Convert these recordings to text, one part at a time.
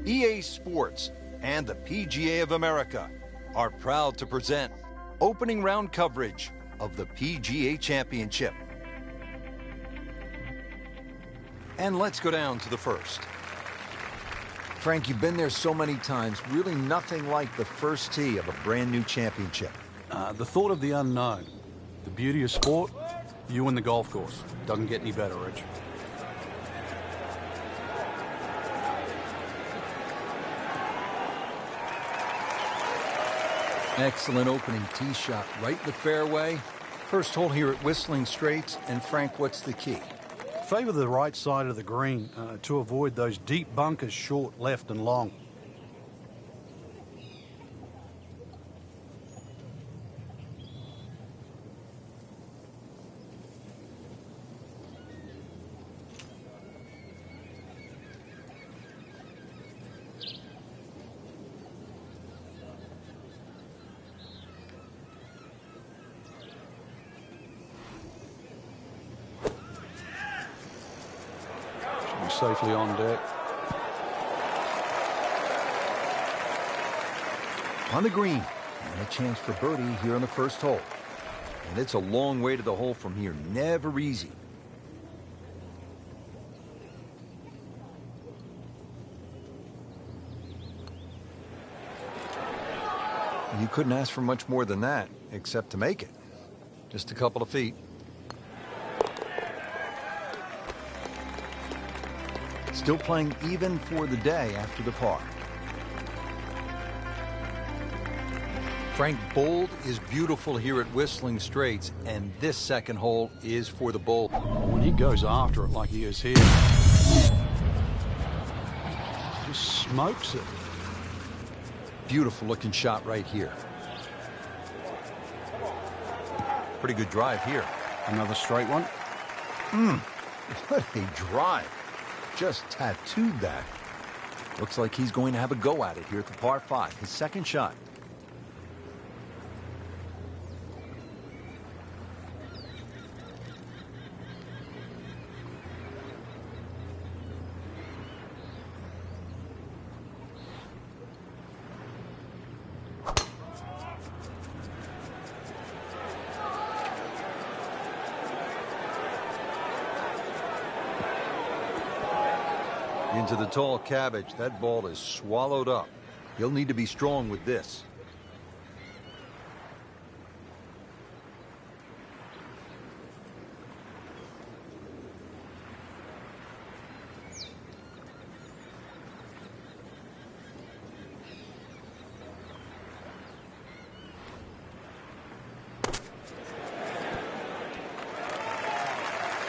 EA Sports and the PGA of America are proud to present opening round coverage of the PGA Championship. And let's go down to the first. Frank, you've been there so many times. Really nothing like the first tee of a brand new championship. The thought of the unknown. The beauty of sport, you and the golf course. Doesn't get any better, Rich. Excellent opening tee shot right in the fairway. First hole here at Whistling Straits. And Frank, what's the key? Favor the right side of the green to avoid those deep bunkers short, left and long. Safely on deck. On the green, and a chance for birdie here on the first hole. And it's a long way to the hole from here. Never easy. You couldn't ask for much more than that, except to make it. Just a couple of feet. Still playing even for the day after the par. Frank, bold is beautiful here at Whistling Straits, and this second hole is for the bold. When he goes after it like he is here, just smokes it. Beautiful looking shot right here. Pretty good drive here. Another straight one. What a drive. Just tattooed that. Looks like he's going to have a go at it here at the par 5, his second shot. Into the tall cabbage. That ball is swallowed up. He'll need to be strong with this.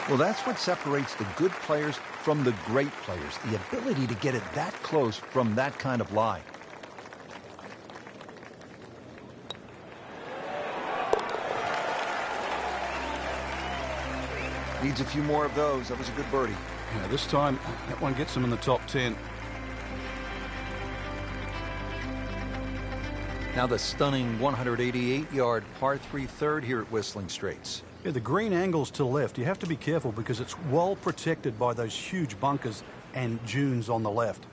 Well, that's what separates the good players from the great players, the ability to get it that close from that kind of lie. Needs a few more of those. That was a good birdie. Yeah, this time that one gets him in the top 10. Now the stunning 188-yard par 3 third here at Whistling Straits. Yeah, the green angle's to the left. You have to be careful because it's well protected by those huge bunkers and dunes on the left.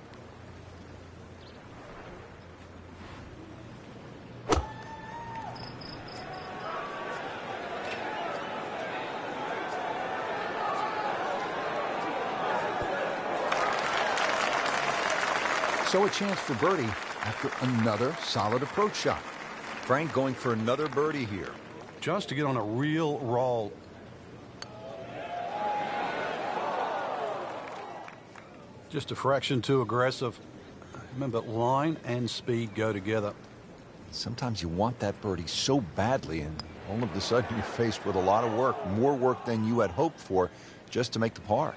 So a chance for birdie after another solid approach shot. Frank going for another birdie here. Just to get on a real roll. Just a fraction too aggressive. Remember, line and speed go together. Sometimes you want that birdie so badly, and all of a sudden you're faced with a lot of work, more work than you had hoped for, just to make the par.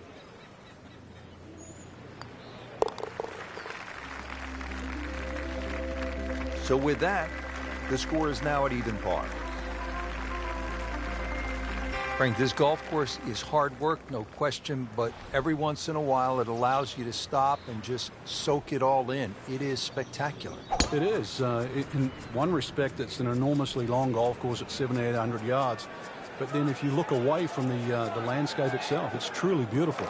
So with that, the score is now at even par. Frank, this golf course is hard work, no question, but every once in a while it allows you to stop and just soak it all in. It is spectacular. It is. In one respect, it's an enormously long golf course at 7,800 yards. But then if you look away from the landscape itself, it's truly beautiful.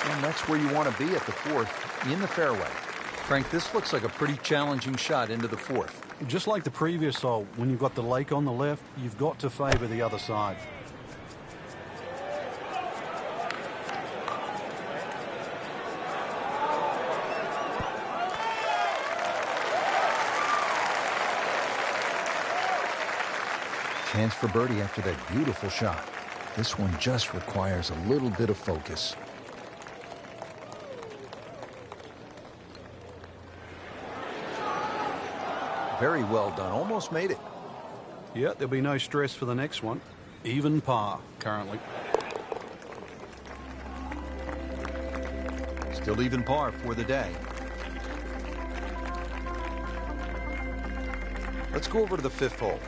And that's where you want to be at the fourth, in the fairway. Frank, this looks like a pretty challenging shot into the fourth. Just like the previous hole, when you've got the lake on the left, you've got to favor the other side. Chance for birdie after that beautiful shot. This one just requires a little bit of focus. Very well done. Almost made it. Yeah, there'll be no stress for the next one. Even par currently. Still even par for the day. Let's go over to the fifth hole.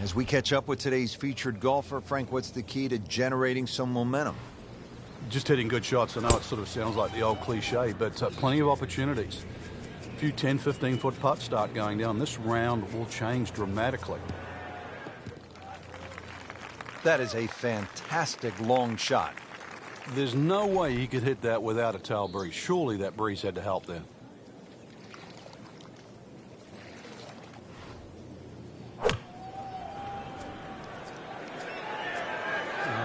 As we catch up with today's featured golfer, Frank, what's the key to generating some momentum? Just hitting good shots. I know it sort of sounds like the old cliche, but plenty of opportunities. A few 10, 15-foot putts start going down. This round will change dramatically. That is a fantastic long shot. There's no way he could hit that without a tail breeze. Surely that breeze had to help there.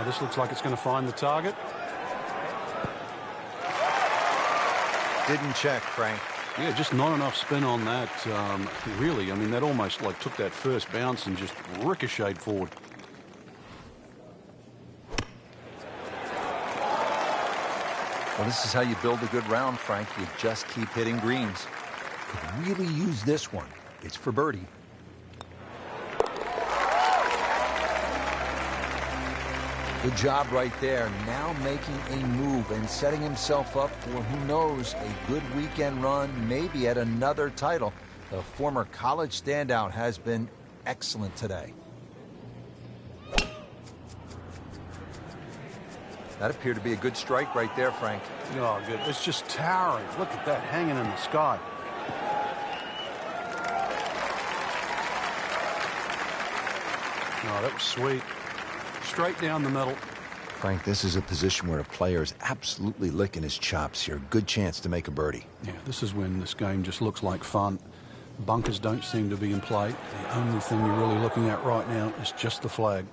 This looks like it's going to find the target. Didn't check, Frank. Yeah, just not enough spin on that. Really, I mean, that almost like took that first bounce and just ricocheted forward. Well, this is how you build a good round, Frank. You just keep hitting greens. Could really use this one. It's for birdie. Good job right there. Now making a move and setting himself up for, who knows, a good weekend run, maybe at another title. The former college standout has been excellent today. That appeared to be a good strike right there, Frank. Oh, good. It's just towering. Look at that hanging in the sky. Oh, that was sweet. Straight down the middle. Frank, this is a position where a player is absolutely licking his chops here. Good chance to make a birdie. Yeah, this is when this game just looks like fun. Bunkers don't seem to be in play. The only thing you're really looking at right now is just the flag.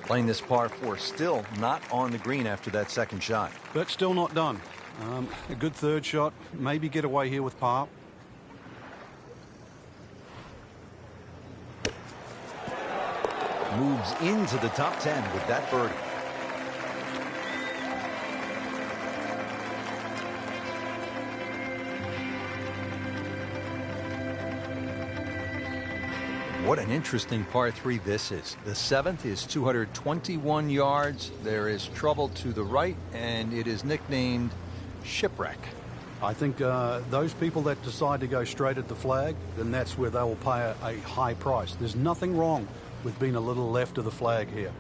Playing this par 4, still not on the green after that second shot. But still not done. A good third shot. Maybe get away here with par. Moves into the top 10 with that birdie. What an interesting par 3 this is. The seventh is 221 yards. There is trouble to the right, and it is nicknamed Shipwreck. I think those people that decide to go straight at the flag, then that's where they will pay a high price. There's nothing wrong with being a little left of the flag here.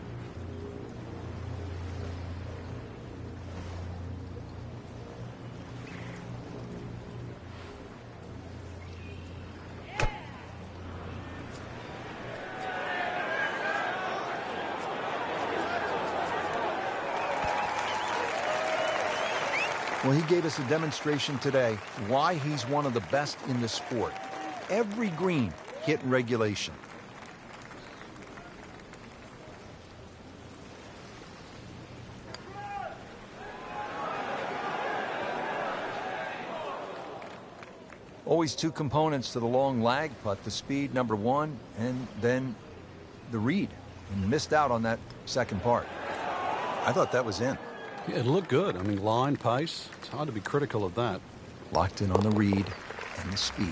Well, he gave us a demonstration today why he's one of the best in the sport. Every green hit in regulation. Always two components to the long lag putt, the speed, number one, and then the read. And missed out on that second part. I thought that was in. Yeah, it looked good. I mean, line, pace. It's hard to be critical of that. Locked in on the read and the speed.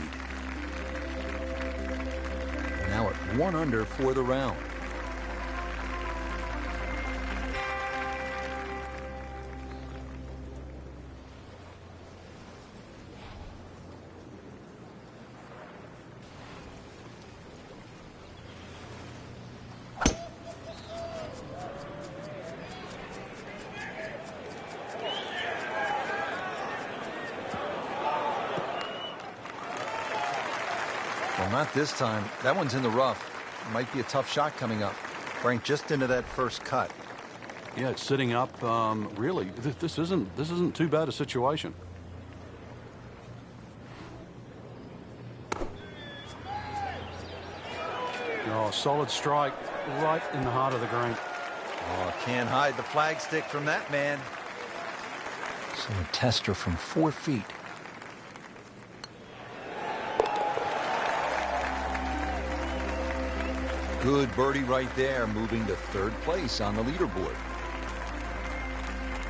Now at 1 under for the round. Well, not this time. That one's in the rough. Might be a tough shot coming up. Frank just into that first cut. Yeah, it's sitting up. Really, this isn't too bad a situation. Oh, solid strike right in the heart of the green. Oh, can't hide the flagstick from that man. So a tester from 4 feet. Good birdie right there, moving to third place on the leaderboard.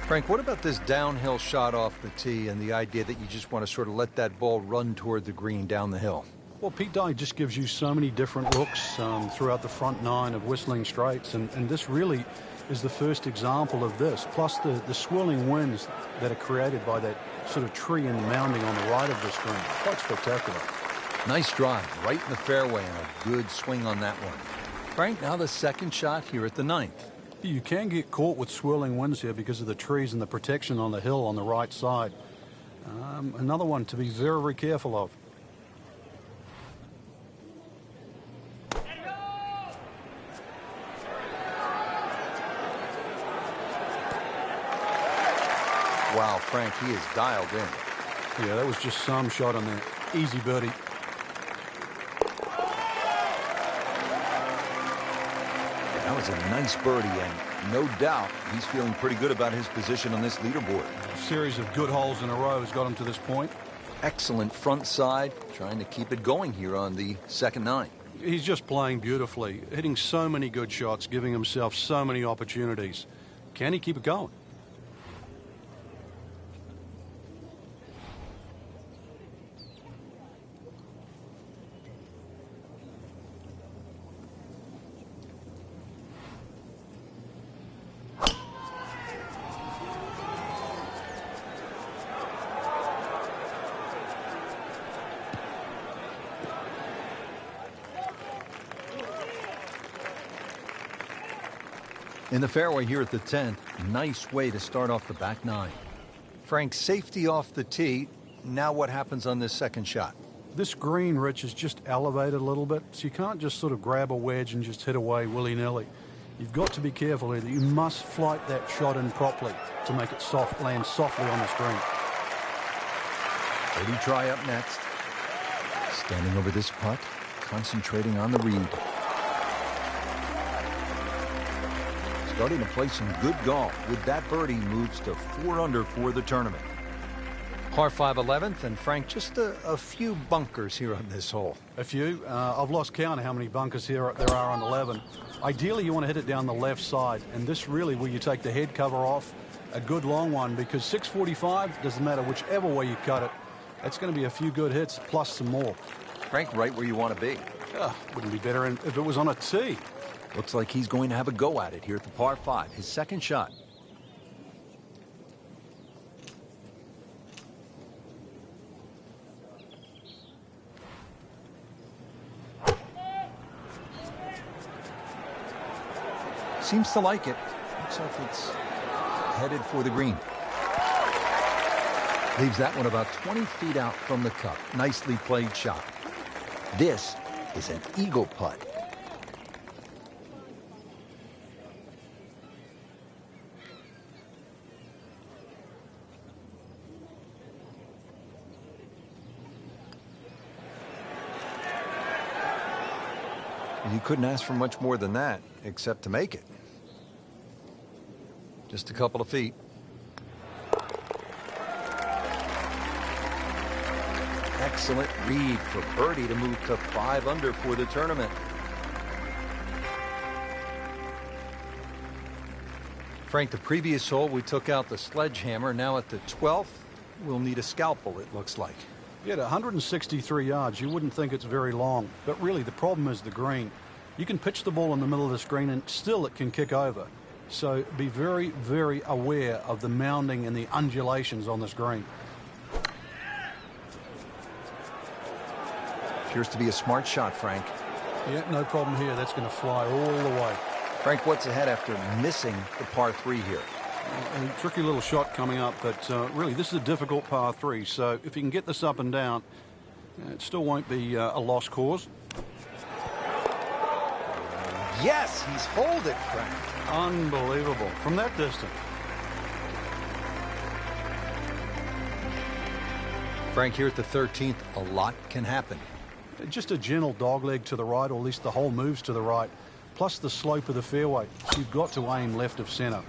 Frank, what about this downhill shot off the tee and the idea that you just want to sort of let that ball run toward the green down the hill? Well, Pete Dye just gives you so many different looks throughout the front nine of Whistling Straits, and this really is the first example of this, plus the swirling winds that are created by that sort of tree and mounding on the right of this green. Quite spectacular. Nice drive, right in the fairway, and a good swing on that one. Frank, now the second shot here at the 9th. You can get caught with swirling winds here because of the trees and the protection on the hill on the right side. Another one to be very, very careful of. Wow, Frank, he is dialed in. Yeah, that was just some shot on there. Easy birdie. That was a nice birdie, and no doubt he's feeling pretty good about his position on this leaderboard. A series of good holes in a row has got him to this point. Excellent front side, trying to keep it going here on the second nine. He's just playing beautifully, hitting so many good shots, giving himself so many opportunities. Can he keep it going? In the fairway here at the 10th, nice way to start off the back nine. Frank, safety off the tee. Now what happens on this second shot? This green, Rich, is just elevated a little bit, so you can't just sort of grab a wedge and just hit away willy-nilly. You've got to be careful here that you must flight that shot in properly to make it land softly on this green. Birdie try up next. Standing over this putt, concentrating on the read. Starting to play some good golf. With that birdie, moves to 4 under for the tournament. Par 5 11th, and Frank, just a few bunkers here on this hole. A few. I've lost count of how many bunkers there are on 11. Ideally, you want to hit it down the left side, and this really where you take the head cover off, a good long one, because 645, doesn't matter whichever way you cut it, that's going to be a few good hits, plus some more. Frank, right where you want to be. Wouldn't be better if it was on a tee. Looks like he's going to have a go at it here at the par 5, his second shot. Seems to like it. Looks like it's headed for the green. Leaves that one about 20 feet out from the cup. Nicely played shot. This is an eagle putt. You couldn't ask for much more than that, except to make it. Just a couple of feet. Excellent read for birdie to move to 5 under for the tournament. Frank, the previous hole we took out the sledgehammer. Now at the 12th, we'll need a scalpel, it looks like. Yeah, at 163 yards, you wouldn't think it's very long. But really, the problem is the green. You can pitch the ball in the middle of this green, and still it can kick over. So be very, very aware of the mounding and the undulations on this green. Appears to be a smart shot, Frank. Yeah, no problem here. That's going to fly all the way. Frank, what's ahead after missing the par 3 here? A tricky little shot coming up, but really this is a difficult par 3. So if you can get this up and down, it still won't be a lost cause. Yes, he's holed it, Frank. Unbelievable from that distance. Frank, here at the 13th, a lot can happen. Just a gentle dogleg to the right, or at least the whole moves to the right, plus the slope of the fairway. You've got to aim left of center.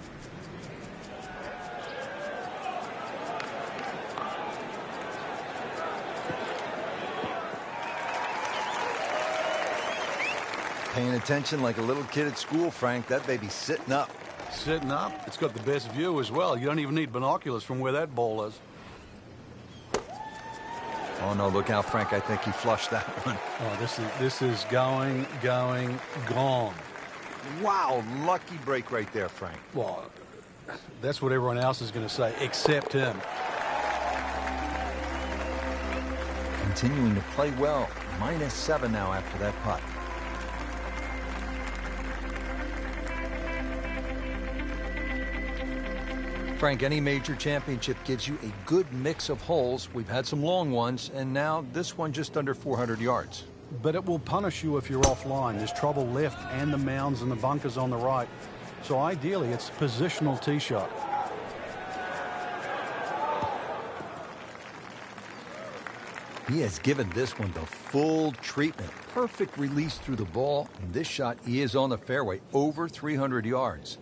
Paying attention like a little kid at school, Frank. That baby's sitting up. Sitting up. It's got the best view as well. You don't even need binoculars from where that ball is. Oh, no, look out, Frank. I think he flushed that one. Oh, this is going, gone. Wow, lucky break right there, Frank. Well, that's what everyone else is going to say, except him. Continuing to play well. -7 now after that putt. Frank, any major championship gives you a good mix of holes. We've had some long ones, and now this one just under 400 yards. But it will punish you if you're offline. There's trouble left and the mounds and the bunkers on the right. So ideally, it's a positional tee shot. He has given this one the full treatment. Perfect release through the ball. And this shot is on the fairway, over 300 yards.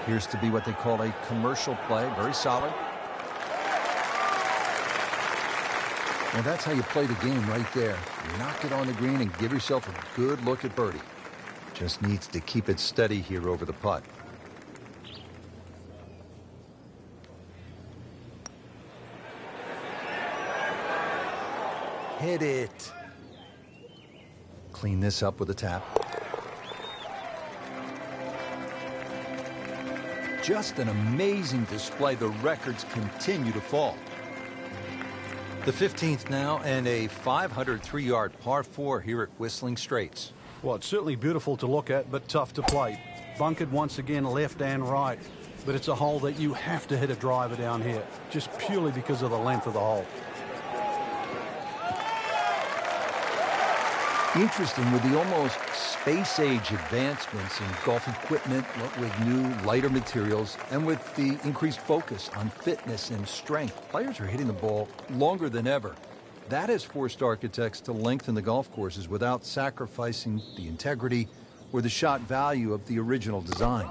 Appears to be what they call a commercial play. Very solid. Well, that's how you play the game right there. Knock it on the green and give yourself a good look at birdie. Just needs to keep it steady here over the putt. Hit it. Clean this up with a tap. Just an amazing display. The records continue to fall. The 15th now, and a 503-yard par 4 here at Whistling Straits. Well, it's certainly beautiful to look at, but tough to play. Bunkered once again left and right, but it's a hole that you have to hit a driver down here, just purely because of the length of the hole. Interesting with the almost space-age advancements in golf equipment, with new, lighter materials, and with the increased focus on fitness and strength. Players are hitting the ball longer than ever. That has forced architects to lengthen the golf courses without sacrificing the integrity or the shot value of the original design.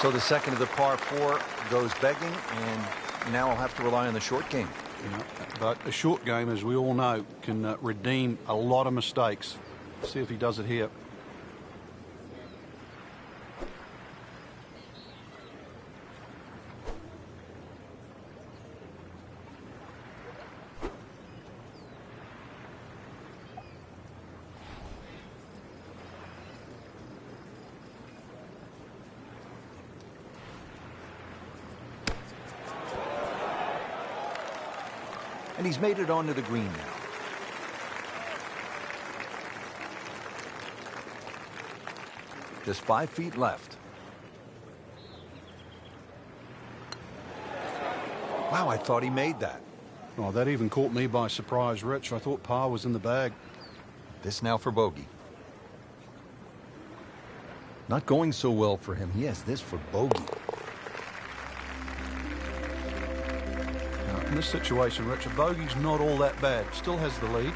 So the second of the par 4 goes begging, and now I'll have to rely on the short game. Yeah, but a short game, as we all know, can redeem a lot of mistakes. See if he does it here. And he's made it onto the green now. Just 5 feet left. Wow, I thought he made that. Oh, that even caught me by surprise, Rich. I thought par was in the bag. This now for bogey. Not going so well for him. He has this for bogey. In this situation, Rich, a bogey's not all that bad. Still has the lead.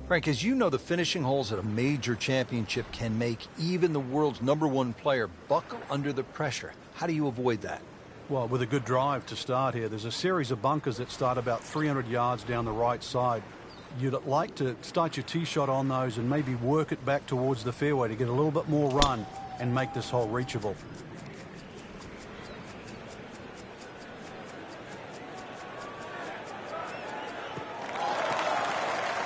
Frank, as you know, the finishing holes at a major championship can make even the world's #1 player buckle under the pressure. How do you avoid that? Well, with a good drive to start here, there's a series of bunkers that start about 300 yards down the right side. You'd like to start your tee shot on those and maybe work it back towards the fairway to get a little bit more run and make this hole reachable.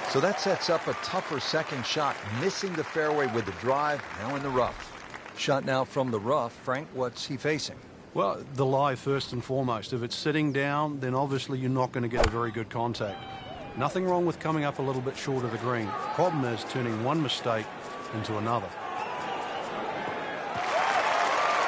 So that sets up a tougher second shot, missing the fairway with the drive, now in the rough. Shot now from the rough. Frank, what's he facing? Well, the lie first and foremost. If it's sitting down, then obviously you're not going to get a very good contact. Nothing wrong with coming up a little bit short of the green. Problem is turning one mistake into another.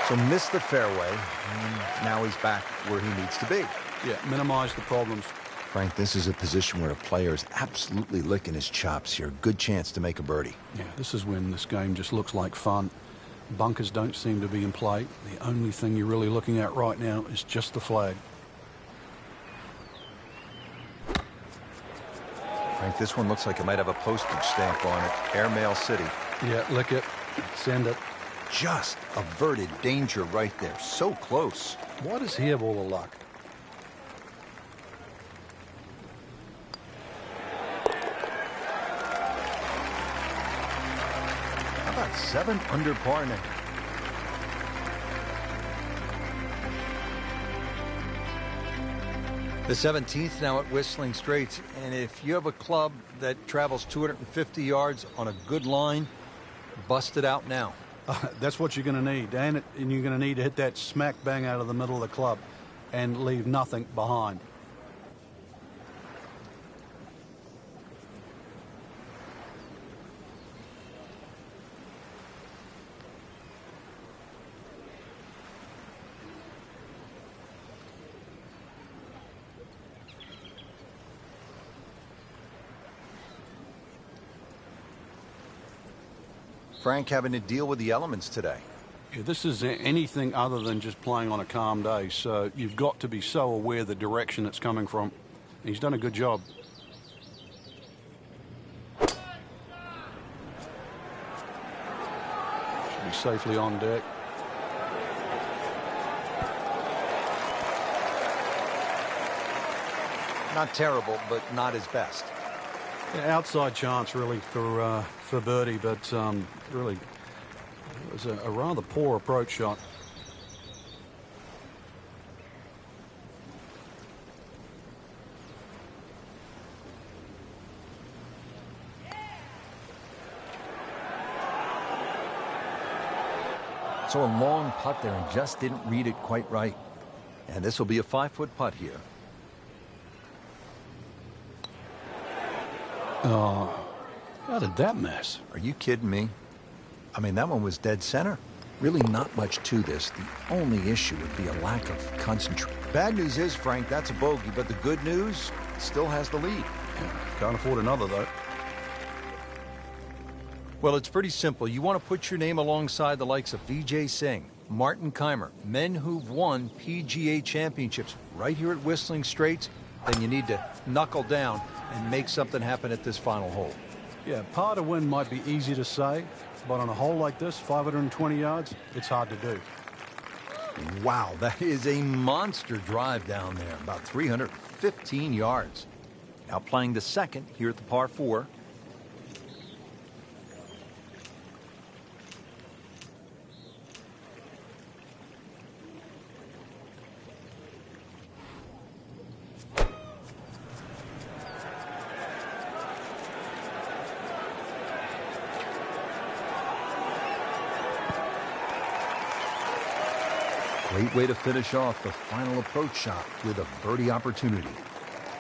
So missed the fairway, and now he's back where he needs to be. Yeah, minimize the problems. Frank, this is a position where a player is absolutely licking his chops here. Good chance to make a birdie. Yeah, this is when this game just looks like fun. Bunkers don't seem to be in play. The only thing you're really looking at right now is just the flag. Frank, this one looks like it might have a postage stamp on it. Airmail City. Yeah, lick it. Send it. Just averted danger right there. So close. Why does he have all the luck? How about 7 under par now? The 17th now at Whistling Straits, and if you have a club that travels 250 yards on a good line, bust it out now. That's what you're going to need, and you're going to need to hit that smack bang out of the middle of the club and leave nothing behind. Frank having to deal with the elements today. Yeah, this is anything other than just playing on a calm day, so you've got to be so aware of the direction it's coming from. He's done a good job. Should be safely on deck. Not terrible, but not his best. Yeah, outside chance really for birdie, but really it was a rather poor approach shot. So a long putt there and just didn't read it quite right. And this will be a 5-foot putt here. Oh, how did that miss? Are you kidding me? I mean, that one was dead center. Really not much to this. The only issue would be a lack of concentration. Bad news is, Frank, that's a bogey, but the good news, still has the lead. Yeah, can't afford another, though. Well, it's pretty simple. You want to put your name alongside the likes of Vijay Singh, Martin Keimer, men who've won PGA championships right here at Whistling Straits. Then you need to knuckle down and make something happen at this final hole. Yeah, par to win might be easy to say, but on a hole like this, 520 yards, it's hard to do. Wow, that is a monster drive down there, about 315 yards. Now playing the second here at the par 4. Great way to finish off the final approach shot with a birdie opportunity.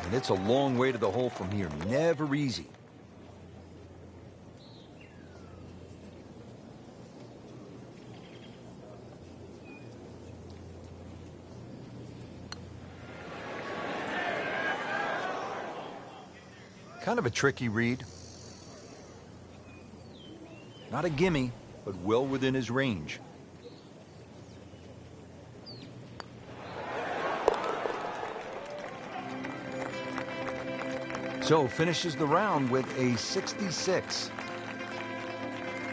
And it's a long way to the hole from here. Never easy. Kind of a tricky read. Not a gimme, but well within his range. So finishes the round with a 66.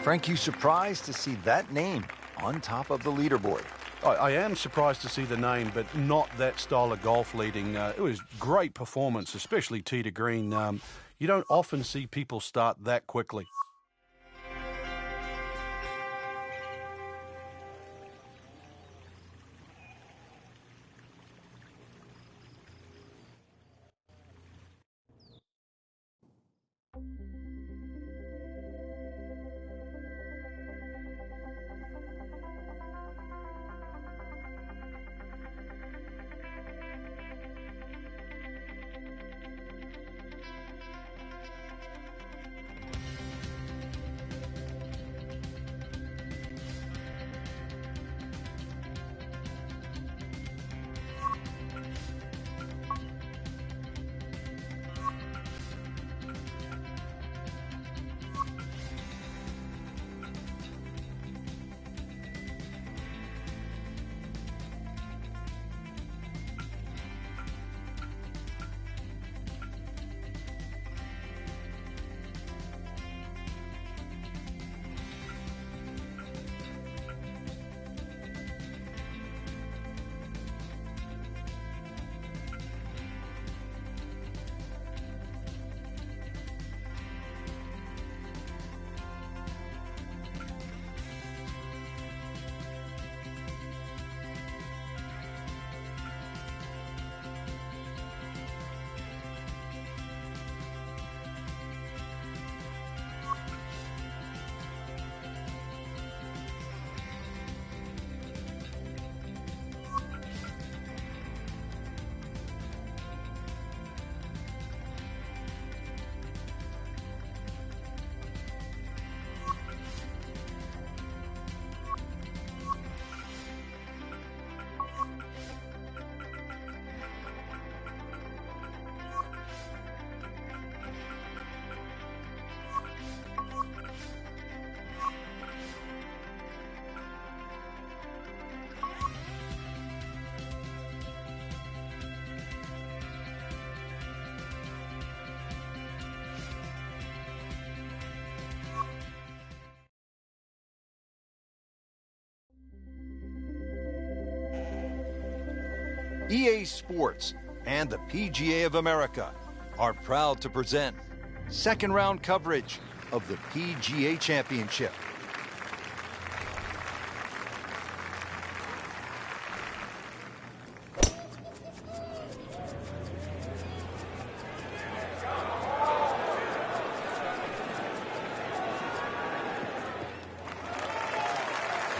Frank, you surprised to see that name on top of the leaderboard? I am surprised to see the name, but not that style of golf leading. It was great performance, especially tee to green. You don't often see people start that quickly. EA Sports and the PGA of America are proud to present second round coverage of the PGA Championship.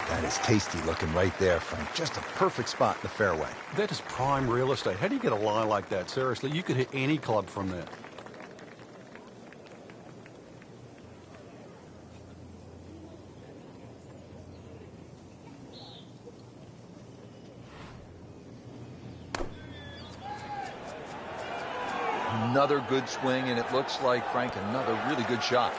That is tasty looking right there, Frank. Just a perfect spot in the fairway. That is prime real estate. How do you get a lie like that? Seriously, you could hit any club from there. Another good swing, and it looks like, Frank, another really good shot.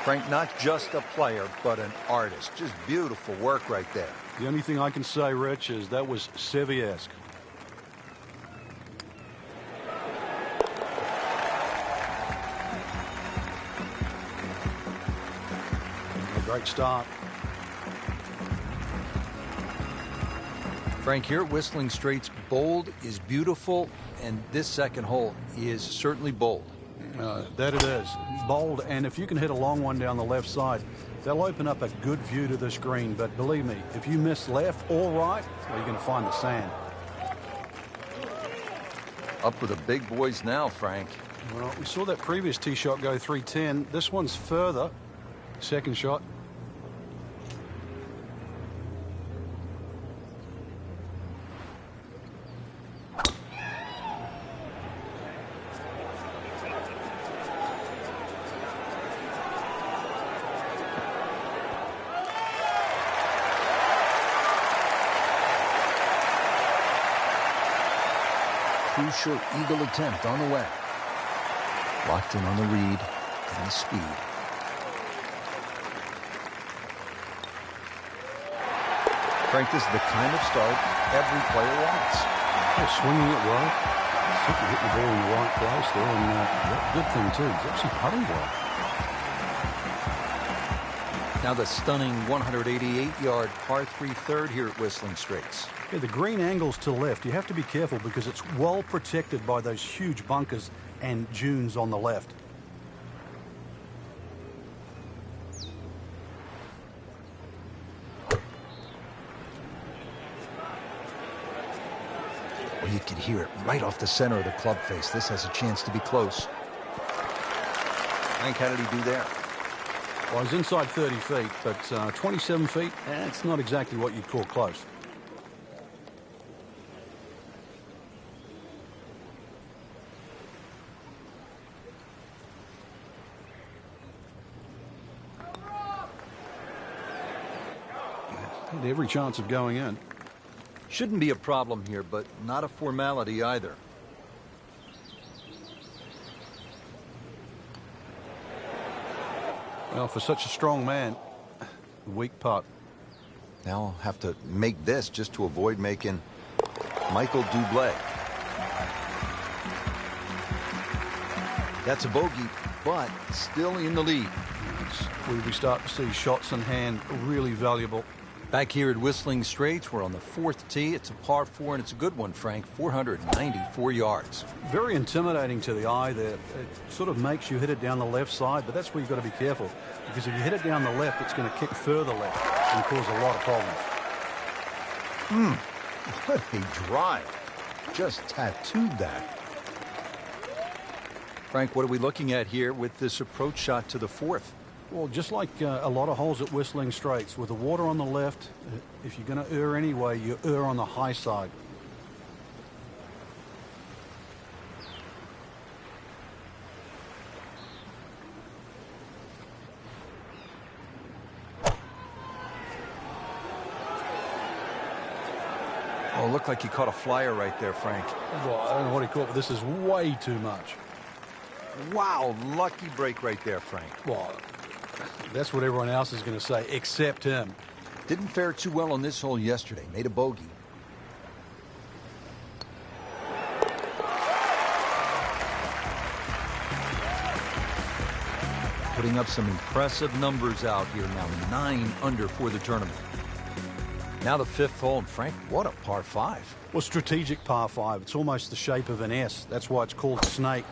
Frank, not just a player, but an artist. Just beautiful work right there. The only thing I can say, Rich, is that was Seve-esque. Great start. Frank, here at Whistling Straits, bold is beautiful, and this second hole is certainly bold. That it is. Bold, and if you can hit a long one down the left side, they'll open up a good view to this green. But believe me, if you miss left or right, well, you're going to find the sand. Up with the big boys now, Frank. Well, we saw that previous tee shot go 310. This one's further. Second shot. Crucial eagle attempt on the way. Locked in on the read and the speed. Frank, this is the kind of start every player wants. They're swinging it well. Simply hit the ball in the right place there, and good thing too. He's actually putting well. Now the stunning 188-yard par 3 third here at Whistling Straits. Yeah, the green angles to the left. You have to be careful because it's well protected by those huge bunkers and dunes on the left. Well, you can hear it right off the center of the club face. This has a chance to be close. Frank, how did he do there? Well, he's inside 30 feet, but 27 feet, it's not exactly what you'd call close. Had every chance of going in. Shouldn't be a problem here, but not a formality either. Well, for such a strong man, weak putt. Now I'll have to make this just to avoid making Michael Bublé. That's a bogey, but still in the lead. It's where we start to see shots in hand really valuable. Back here at Whistling Straits, we're on the 4th tee. It's a par 4, and it's a good one, Frank. 494 yards. Very intimidating to the eye there. It sort of makes you hit it down the left side, but that's where you've got to be careful. Because if you hit it down the left, it's going to kick further left and cause a lot of problems. What a drive. Just tattooed that. Frank, what are we looking at here with this approach shot to the 4th? Well, just like a lot of holes at Whistling Straits, with the water on the left, if you're going to err anyway, you err on the high side. Oh, it looked like he caught a flyer right there, Frank. Well, I don't know what he caught, but this is way too much. Wow, lucky break right there, Frank. Well, that's what everyone else is going to say, except him. Didn't fare too well on this hole yesterday. Made a bogey. Putting up some impressive numbers out here now. 9 under for the tournament. Now the 5th hole, and Frank, what a par 5. Well, strategic par 5. It's almost the shape of an S. That's why it's called snake.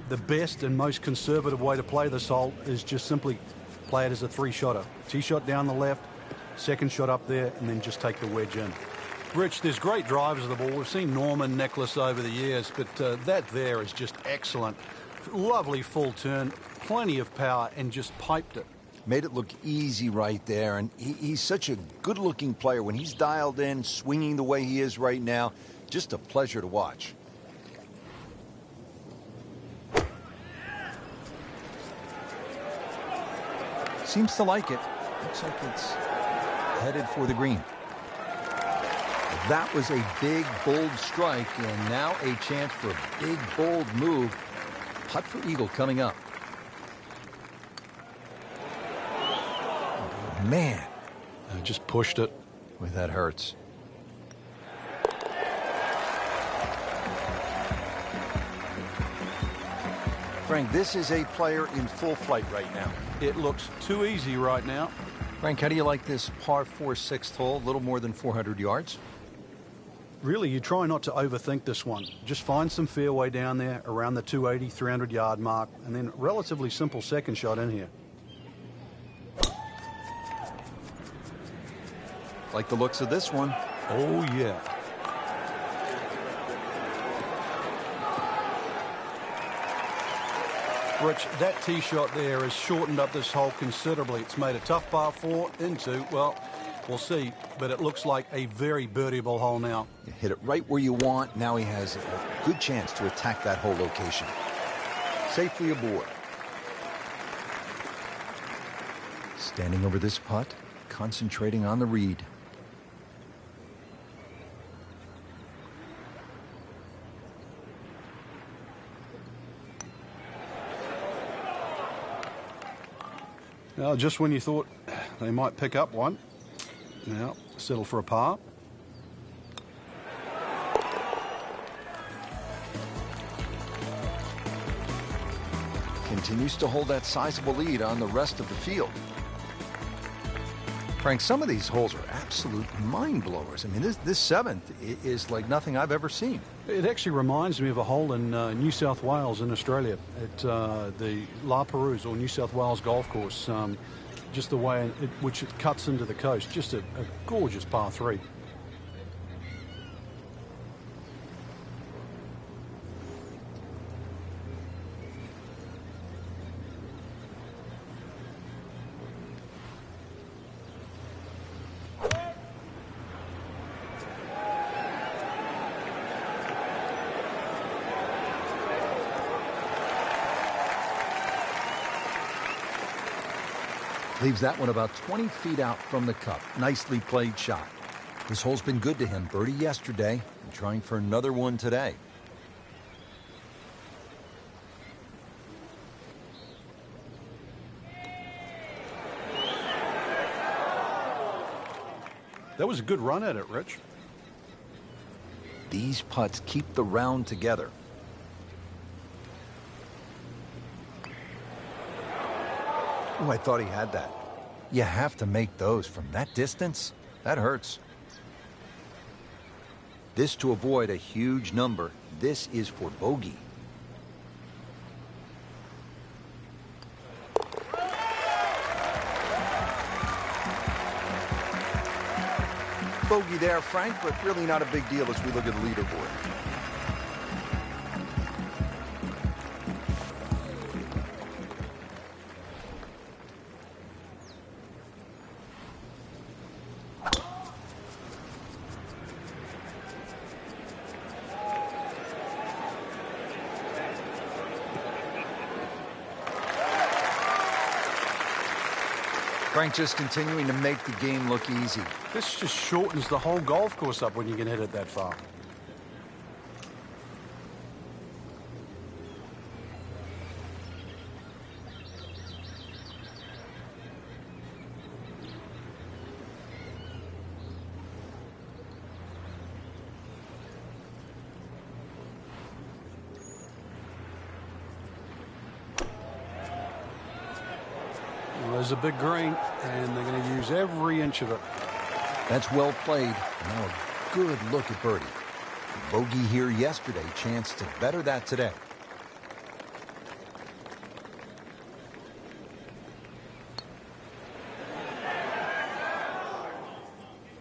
The best and most conservative way to play this hole is just simply play it as a 3-shotter. Tee shot down the left, second shot up there, and then just take the wedge in. Rich, there's great drivers of the ball. We've seen Norman, Nicholas over the years, but that there is just excellent. Lovely full turn, plenty of power, and just piped it. Made it look easy right there, and he's such a good-looking player. When he's dialed in, swinging the way he is right now, just a pleasure to watch. Seems to like it. Looks like it's headed for the green. That was a big, bold strike, and now a chance for a big, bold move. Putt for eagle coming up. Man, I just pushed it. Boy, that hurts. Frank, this is a player in full flight right now. It looks too easy right now. Frank, how do you like this par 4 6th hole? A little more than 400 yards. Really, you try not to overthink this one. Just find some fairway down there around the 280, 300-yard mark, and then relatively simple second shot in here. Like the looks of this one. Oh, yeah. Rich, that tee shot there has shortened up this hole considerably. It's made a tough par 4 into, well, we'll see, but it looks like a very birdieable hole now. You hit it right where you want. Now he has a good chance to attack that hole location. Safely aboard. Standing over this putt, concentrating on the read. Now, just when you thought they might pick up one, now settle for a par. Continues to hold that sizable lead on the rest of the field. Frank, some of these holes are absolute mind-blowers. I mean, this seventh is like nothing I've ever seen. It actually reminds me of a hole in New South Wales in Australia at the La Perouse or New South Wales golf course. Just the way in which it cuts into the coast. Just a gorgeous par 3. Leaves that one about 20 feet out from the cup. Nicely played shot. This hole's been good to him. Birdie yesterday and trying for another one today. That was a good run at it, Rich. These putts keep the round together. Oh, I thought he had that. You have to make those from that distance. That hurts. This to avoid a huge number. This is for bogey. Bogey there, Frank, but really not a big deal as we look at the leaderboard. Frank just continuing to make the game look easy. This just shortens the whole golf course up when you can hit it that far. There's a big green, and they're going to use every inch of it. That's well played. Now a good look at birdie. Bogey here yesterday. Chance to better that today.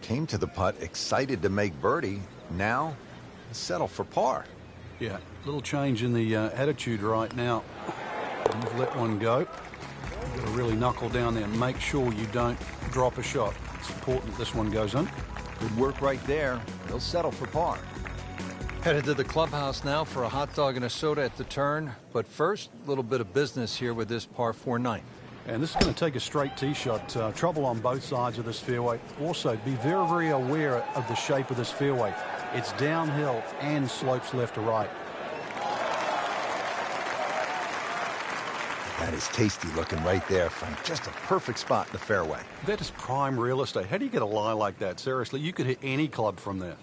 Came to the putt excited to make birdie. Now settle for par. Yeah, little change in the attitude right now. You've let one go. You've got to really knuckle down there and make sure you don't drop a shot. It's important this one goes in. Good work right there. They'll settle for par. Headed to the clubhouse now for a hot dog and a soda at the turn. But first, a little bit of business here with this par 4 9. And this is going to take a straight tee shot. Trouble on both sides of this fairway. Also, be very, very aware of the shape of this fairway. It's downhill and slopes left to right. That is tasty looking right there, Frank. Just a perfect spot in the fairway. That is prime real estate. How do you get a lie like that? Seriously, you could hit any club from there.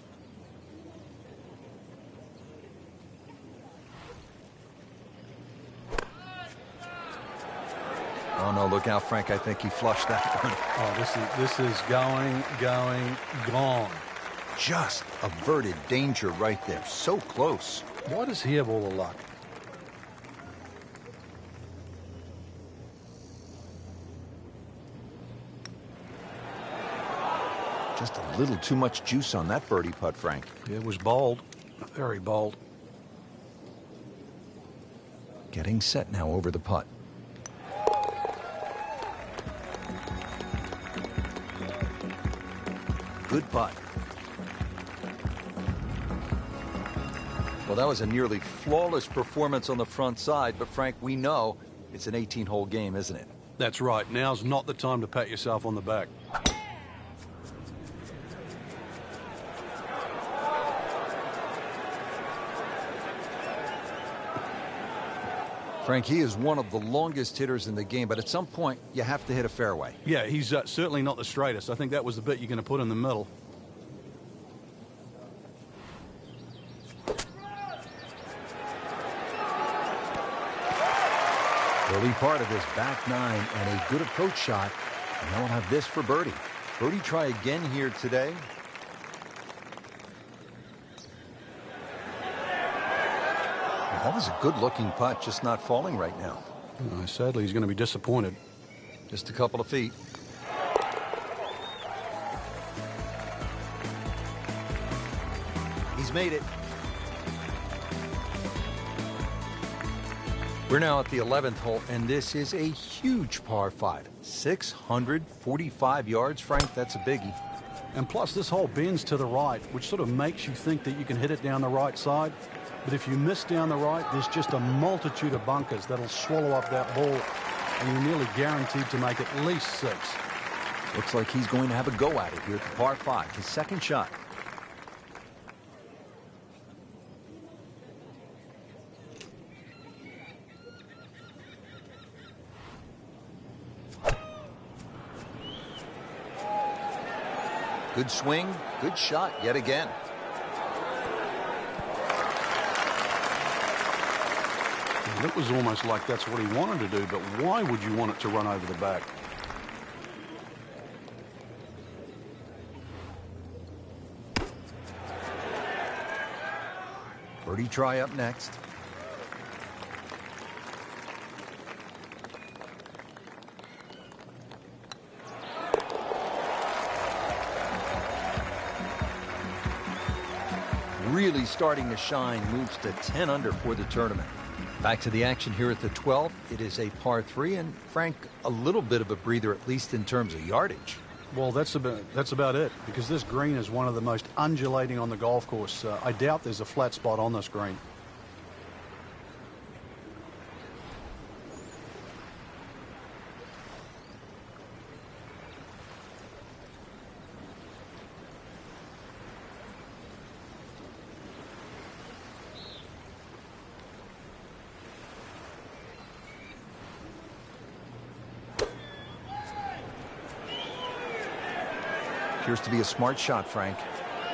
Oh, no, look out, Frank. I think he flushed that one. Oh, this is gone. Just averted danger right there. So close. Why does he have all the luck? Just a little too much juice on that birdie putt, Frank. It was bold. Very bold. Getting set now over the putt. Good putt. Well, that was a nearly flawless performance on the front side, but Frank, we know it's an 18-hole game, isn't it? That's right. Now's not the time to pat yourself on the back. Frank, he is one of the longest hitters in the game, but at some point, you have to hit a fairway. Yeah, he's certainly not the straightest. I think that was the bit you're going to put in the middle. Early part of this back nine and a good approach shot. And now we'll have this for birdie. Birdie try again here today. That was a good-looking putt, just not falling right now. Sadly, he's going to be disappointed. Just a couple of feet. He's made it. We're now at the 11th hole, and this is a huge par 5. 645 yards, Frank, that's a biggie. And plus, this hole bends to the right, which sort of makes you think that you can hit it down the right side. But if you miss down the right, there's just a multitude of bunkers that'll swallow up that ball, and you're nearly guaranteed to make at least 6. Looks like he's going to have a go at it here at the par 5, his second shot. Good swing, good shot yet again. It was almost like that's what he wanted to do, but why would you want it to run over the back? Birdie try up next. Really starting to shine, moves to 10 under for the tournament. Back to the action here at the 12th. It is a par 3, and Frank, a little bit of a breather, at least in terms of yardage. Well, that's about it, because this green is one of the most undulating on the golf course. I doubt there's a flat spot on this green. Appears to be a smart shot, Frank.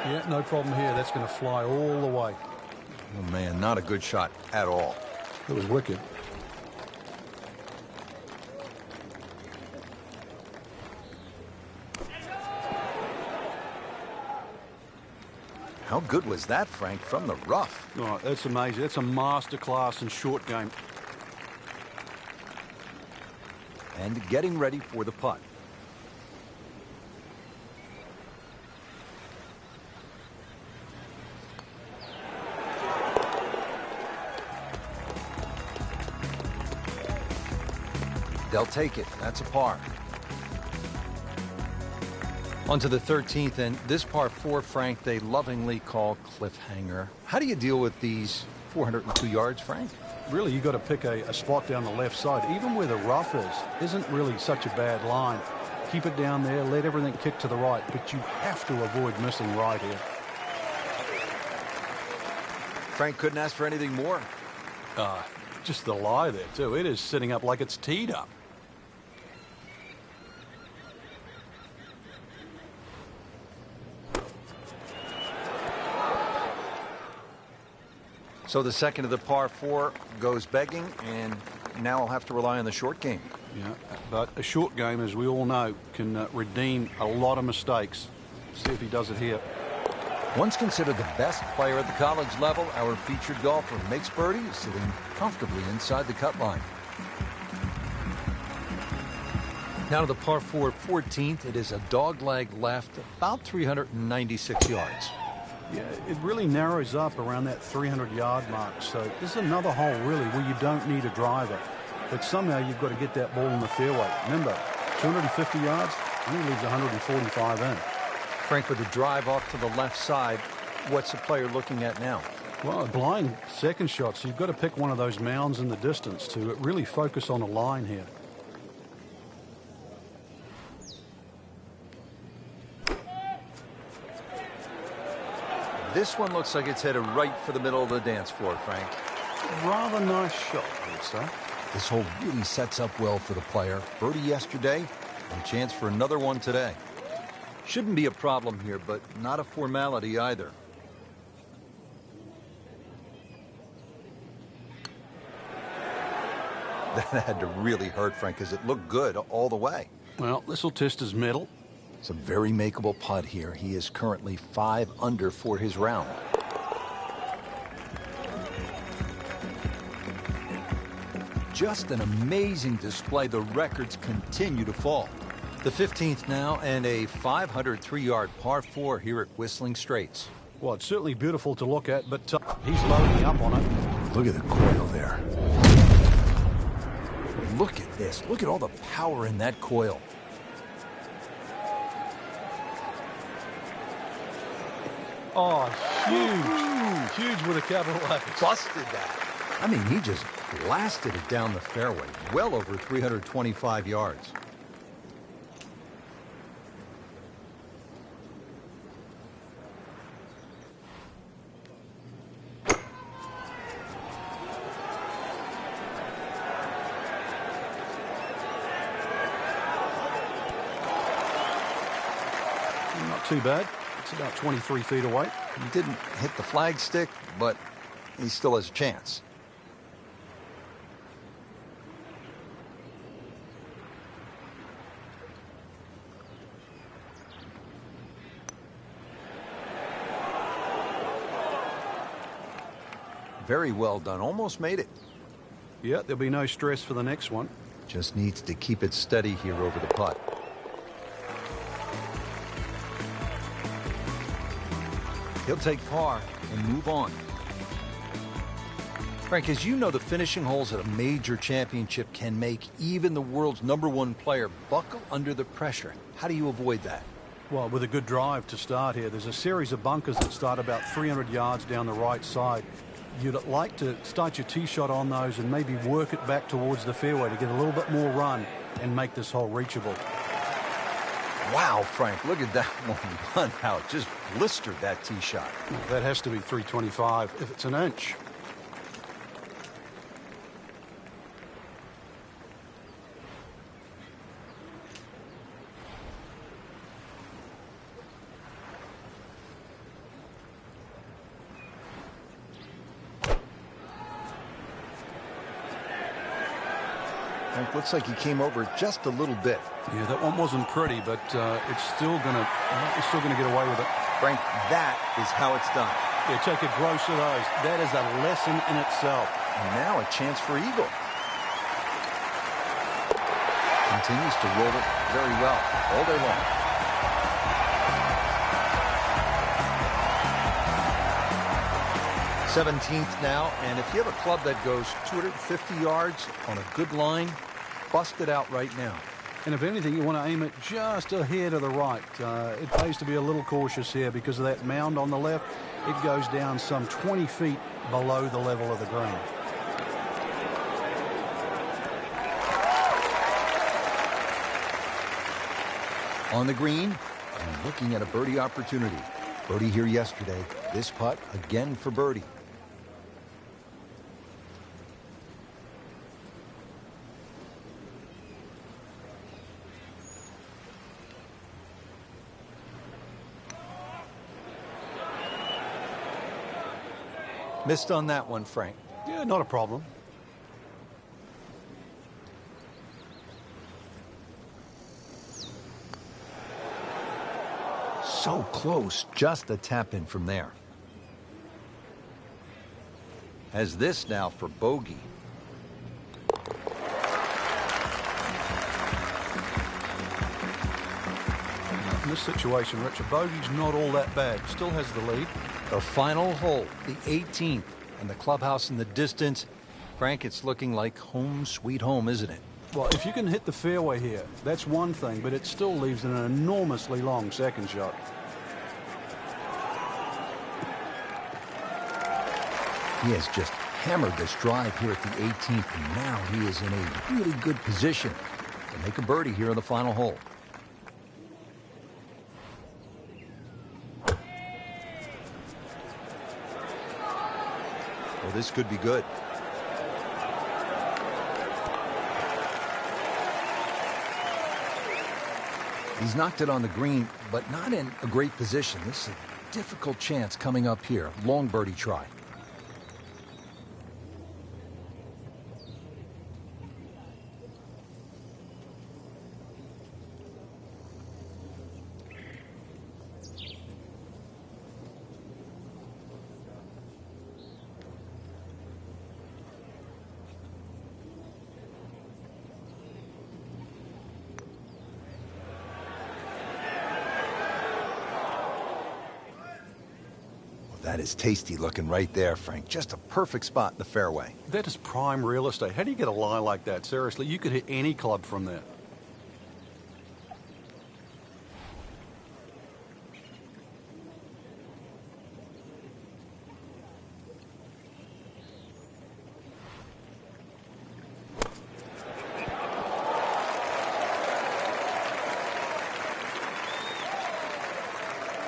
Yeah, no problem here. That's going to fly all the way. Oh, man, not a good shot at all. It was wicked. How good was that, Frank, from the rough? Oh, that's amazing. That's a masterclass in short game. And getting ready for the putt. They'll take it. That's a par. On to the 13th, and this par 4, Frank, they lovingly call cliffhanger. How do you deal with these 402 yards, Frank? Really, you got to pick a spot down the left side. Even where the rough isn't really such a bad line. Keep it down there, let everything kick to the right, but you have to avoid missing right here. Frank couldn't ask for anything more. Just the lie there, too. It is sitting up like it's teed up. So the second of the par 4 goes begging, and now I'll have to rely on the short game. Yeah, but a short game, as we all know, can redeem a lot of mistakes. See if he does it here. Once considered the best player at the college level, our featured golfer makes birdie, sitting comfortably inside the cut line. Now to the par 4 14th. It is a dogleg left, about 396 yards. Yeah, it really narrows up around that 300-yard mark. So this is another hole, really, where you don't need a driver. But somehow you've got to get that ball in the fairway. Remember, 250 yards, only leaves 145 in. Frank, with the drive off to the left side, what's the player looking at now? Well, a blind second shot, so you've got to pick one of those mounds in the distance to really focus on a line here. This one looks like it's headed right for the middle of the dance floor, Frank. Rather nice shot, I would say. This hole really sets up well for the player. Birdie yesterday, and a chance for another one today. Shouldn't be a problem here, but not a formality either. That had to really hurt, Frank, because it looked good all the way. Well, this will test his mettle. It's a very makeable putt here. He is currently 5 under for his round. Just an amazing display. The records continue to fall. The 15th now, and a 503-yard par 4 here at Whistling Straits. Well, it's certainly beautiful to look at, but he's loading up on it. Look at the coil there. Look at this. Look at all the power in that coil. Oh, huge. Huge with a capital H. Busted that. I mean, he just blasted it down the fairway, well over 325 yards. Not too bad. It's about 23 feet away. He didn't hit the flagstick, but he still has a chance. Very well done. Almost made it. Yeah, there'll be no stress for the next one. Just needs to keep it steady here over the putt. He'll take par and move on. Frank, as you know, the finishing holes at a major championship can make even the world's #1 player buckle under the pressure. How do you avoid that? Well, with a good drive to start here, there's a series of bunkers that start about 300 yards down the right side. You'd like to start your tee shot on those and maybe work it back towards the fairway to get a little bit more run and make this hole reachable. Wow, Frank, look at that one run out. Just blistered that tee shot. That has to be 325 if it's an inch. Frank, looks like he came over just a little bit. Yeah, that one wasn't pretty, but it's still gonna get away with it. Frank, that is how it's done. Yeah, take a gross of those. That is a lesson in itself. And now a chance for eagle. Continues to roll it very well all day long. '17th now, and if you have a club that goes 250 yards on a good line, bust it out right now. And if anything, you want to aim it just a hair to the right. It pays to be a little cautious here because of that mound on the left. It goes down some 20 feet below the level of the green. On the green and looking at a birdie opportunity. Birdie here yesterday. This putt again for birdie. Missed on that one, Frank. Yeah, not a problem. So close, just a tap in from there. Has this now for bogey. In this situation, Rich, a bogey's not all that bad. Still has the lead. The final hole, the 18th, and the clubhouse in the distance. Frank, it's looking like home sweet home, isn't it? Well, if you can hit the fairway here, that's one thing, but it still leaves an enormously long second shot. He has just hammered this drive here at the 18th, and now he is in a really good position to make a birdie here on the final hole. Well, this could be good. He's knocked it on the green, but not in a great position. This is a difficult chance coming up here. Long birdie try. That is tasty looking right there, Frank. Just a perfect spot in the fairway. That is prime real estate. How do you get a lie like that? Seriously, you could hit any club from there.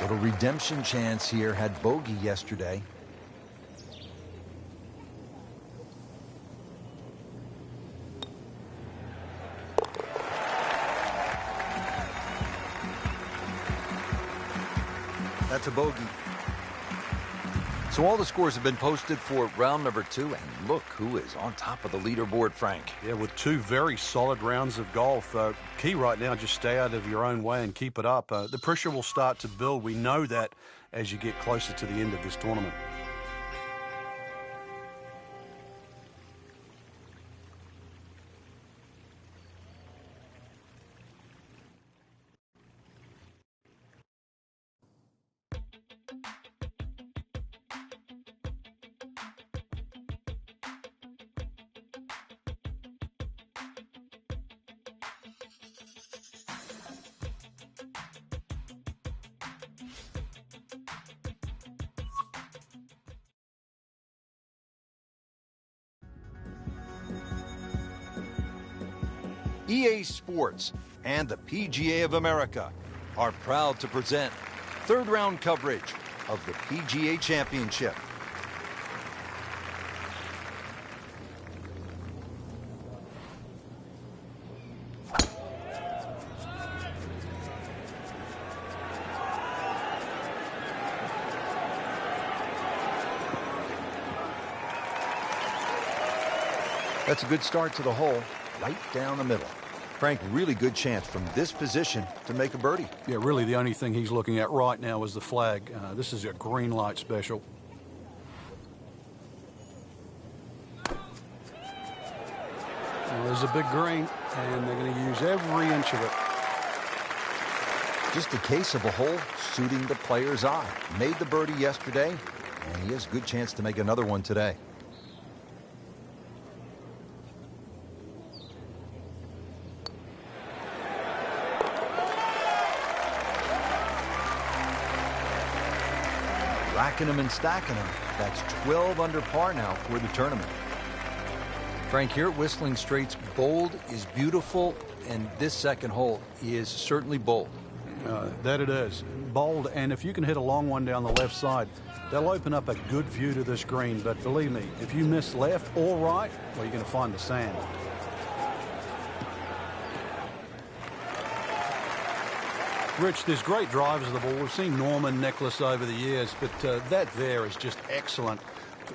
Little redemption chance here. Had bogey yesterday. That's a bogey. So all the scores have been posted for round number 2, and look who is on top of the leaderboard, Frank. Yeah, with 2 very solid rounds of golf. Key right now, just stay out of your own way and keep it up. The pressure will start to build. We know that as you get closer to the end of this tournament. EA Sports and the PGA of America are proud to present third round coverage of the PGA Championship. That's a good start to the hole, right down the middle. Frank, really good chance from this position to make a birdie. Yeah, really the only thing he's looking at right now is the flag. This is a green light special. Well, there's a big green, and they're going to use every inch of it. Just a case of a hole suiting the player's eye. Made the birdie yesterday, and he has a good chance to make another one today. Racking them and stacking them. That's 12 under par now for the tournament. Frank, here at Whistling Straits, bold is beautiful, and this second hole is certainly bold. That it is. Bold, and if you can hit a long one down the left side, they'll open up a good view to this green. But believe me, if you miss left or right, well, you're going to find the sand. Rich, there's great drivers of the ball. We've seen Norman, Nicholas over the years, but that there is just excellent.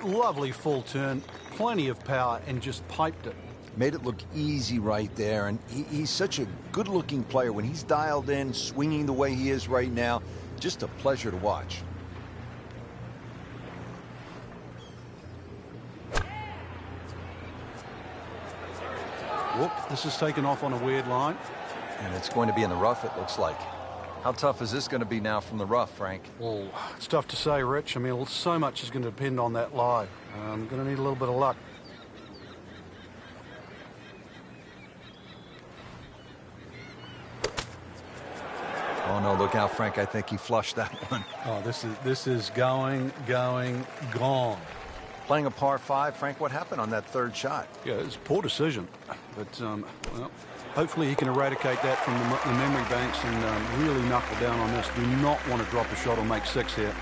Lovely full turn, plenty of power, and just piped it. Made it look easy right there, and he's such a good-looking player. When he's dialed in, swinging the way he is right now, just a pleasure to watch. Whoop, this is taken off on a weird line. And it's going to be in the rough, it looks like. How tough is this going to be now from the rough, Frank? Well, it's tough to say, Rich. I mean, so much is going to depend on that lie. I'm going to need a little bit of luck. Oh, no, look out, Frank. I think he flushed that one. Oh, this is going, gone. Playing a par 5, Frank, what happened on that third shot? Yeah, it's a poor decision. But, well, hopefully he can eradicate that from the memory banks and really knuckle down on this. Do not want to drop a shot or make 6 here.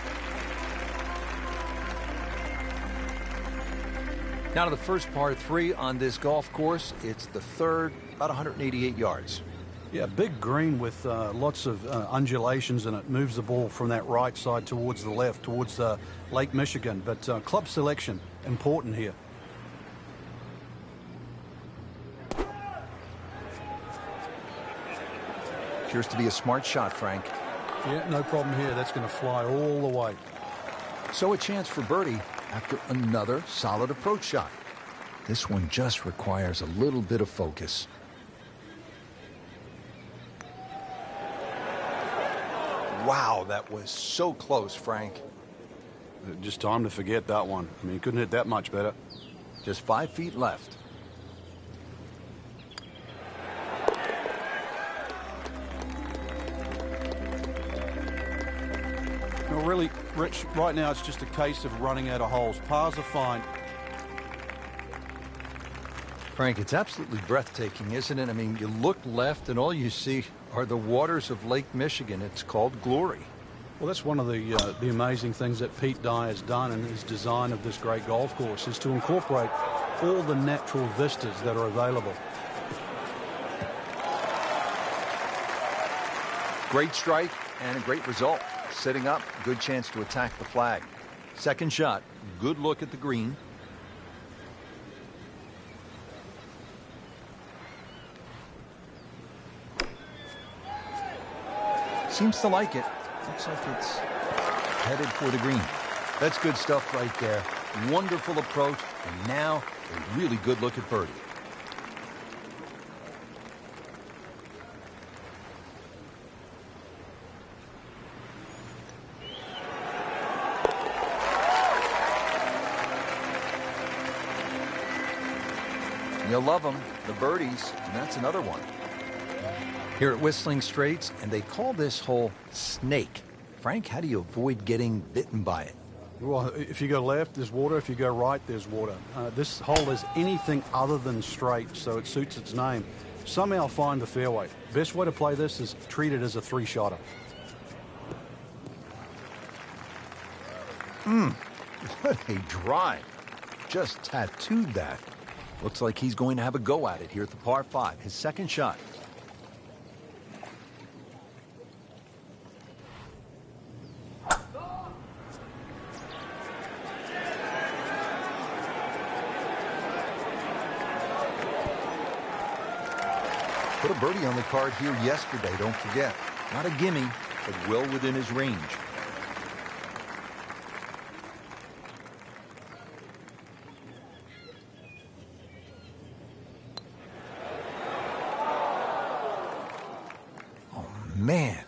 Now to the first par 3 on this golf course. It's the third, about 188 yards. Yeah, big green with lots of undulations, and it moves the ball from that right side towards the left, towards Lake Michigan. But club selection, important here. Appears to be a smart shot, Frank. Yeah, no problem here. That's going to fly all the way. So a chance for birdie after another solid approach shot. This one just requires a little bit of focus. Wow, that was so close, Frank. Just time to forget that one. I mean, he couldn't hit that much better. Just 5 feet left. No, really, Rich, right now it's just a case of running out of holes. Pars are fine. Frank, it's absolutely breathtaking, isn't it? I mean, you look left and all you see are the waters of Lake Michigan. It's called glory. Well, that's one of the amazing things that Pete Dye has done in his design of this great golf course, is to incorporate all the natural vistas that are available. Great strike and a great result. Setting up, good chance to attack the flag. Second shot, good look at the green. Seems to like it. Looks like it's headed for the green. That's good stuff right there. Wonderful approach, and now a really good look at birdie. You'll love them, the birdies, and that's another one. Here at Whistling Straits, and they call this hole snake. Frank, how do you avoid getting bitten by it? Well, if you go left, there's water. If you go right, there's water. This hole is anything other than straight, so it suits its name. Somehow find the fairway. Best way to play this is treat it as a three-shotter. What a drive. Just tattooed that. Looks like he's going to have a go at it here at the par 5, his second shot. Put a birdie on the card here yesterday, don't forget. Not a gimme, but well within his range. Oh, man.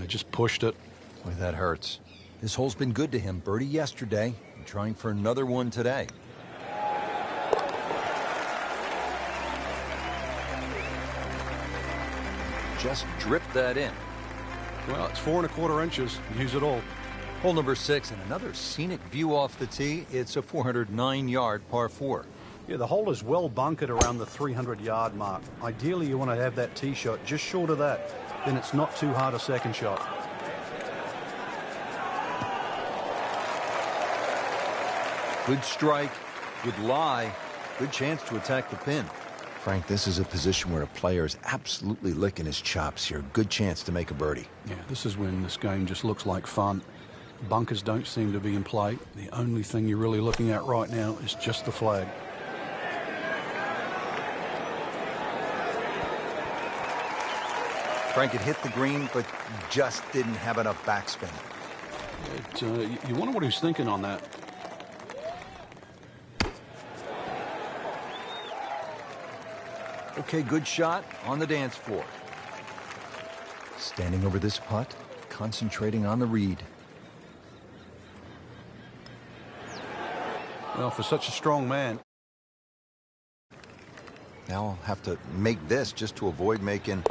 Just pushed it. Boy, that hurts. This hole's been good to him. Birdie yesterday, and trying for another one today. Just drip that in. Well, it's 4 1/4 inches. Use it all. Hole number 6, and another scenic view off the tee. It's a 409-yard par 4. Yeah, the hole is well bunkered around the 300-yard mark. Ideally, you want to have that tee shot just short of that. Then it's not too hard a second shot. Good strike, good lie, good chance to attack the pin. Frank, this is a position where a player is absolutely licking his chops here. Good chance to make a birdie. Yeah, this is when this game just looks like fun. Bunkers don't seem to be in play. The only thing you're really looking at right now is just the flag. Frank, it hit the green, but just didn't have enough backspin. You wonder what he's thinking on that. Okay, good shot on the dance floor. Standing over this putt, concentrating on the read. Well, for such a strong man. Now I'll have to make this just to avoid making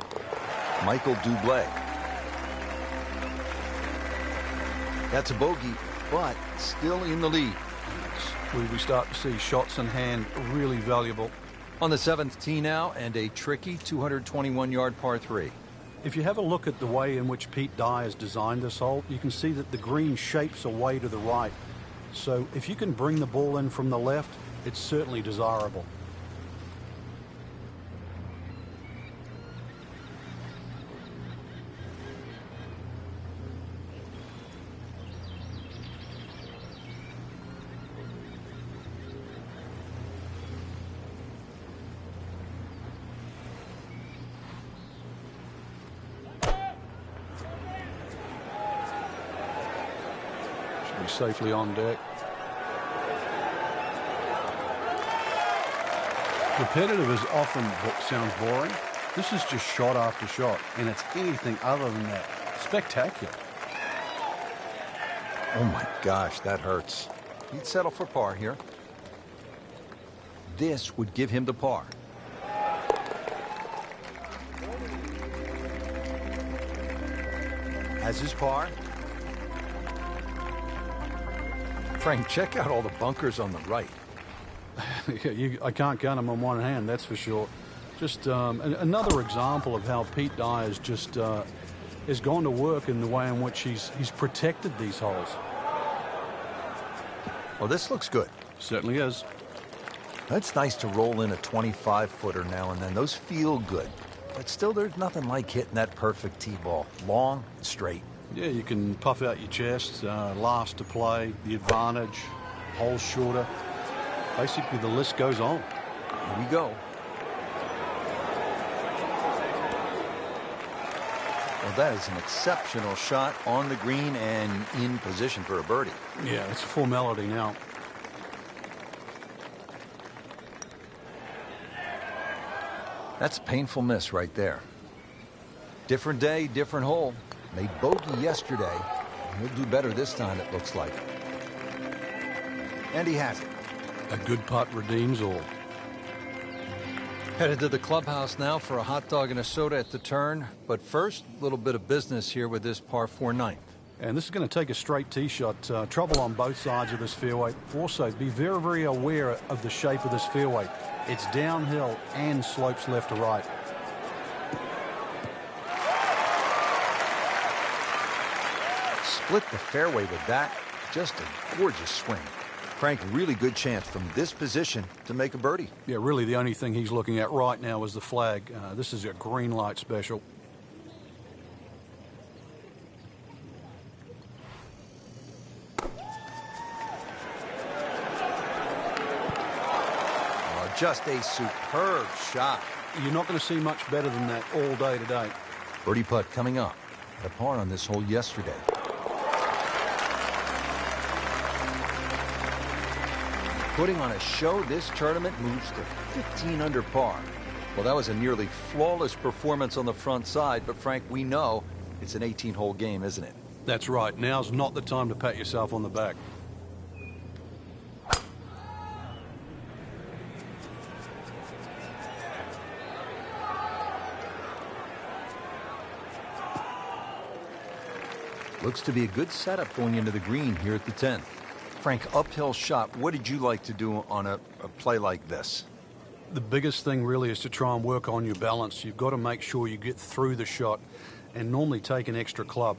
Michael Dublé. That's a bogey, but still in the lead. That's where we start to see shots in hand really valuable. On the 7th tee now, and a tricky 221-yard par 3. If you have a look at the way in which Pete Dye has designed this hole, you can see that the green shapes away to the right. So if you can bring the ball in from the left, it's certainly desirable. Safely on deck. Repetitive is often what sounds boring. This is just shot after shot, and it's anything other than that. Spectacular. Oh my gosh, that hurts. He'd settle for par here. This would give him the par. Has his par. Frank, check out all the bunkers on the right. I can't count them on one hand, that's for sure. Just another example of how Pete Dye has just has gone to work in the way in which he's protected these holes. Well, this looks good. Certainly is. It's nice to roll in a 25-footer now and then. Those feel good. But still, there's nothing like hitting that perfect tee ball. Long and straight. Yeah, you can puff out your chest, last to play, the advantage, holes shorter. Basically, the list goes on. Here we go. Well, that is an exceptional shot on the green and in position for a birdie. Yeah, it's a formality now. That's a painful miss right there. Different day, different hole. Made bogey yesterday. He'll do better this time, it looks like. And he has it. A good putt redeems all. Headed to the clubhouse now for a hot dog and a soda at the turn. But first, a little bit of business here with this par 4 ninth. And this is going to take a straight tee shot. Trouble on both sides of this fairway. Also, be very, very aware of the shape of this fairway. It's downhill and slopes left to right. Split the fairway with that. Just a gorgeous swing. Frank, really good chance from this position to make a birdie. Yeah, really the only thing he's looking at right now is the flag. This is a green light special. Just a superb shot. You're not going to see much better than that all day today. Birdie putt coming up. Had a par on this hole yesterday. Putting on a show, this tournament moves to 15 under par. Well, that was a nearly flawless performance on the front side, but Frank, we know it's an 18-hole game, isn't it? That's right. Now's not the time to pat yourself on the back. Looks to be a good setup going into the green here at the 10th. Frank, uphill shot. What did you like to do on a play like this? The biggest thing really is to try and work on your balance. You've got to make sure you get through the shot and normally take an extra club.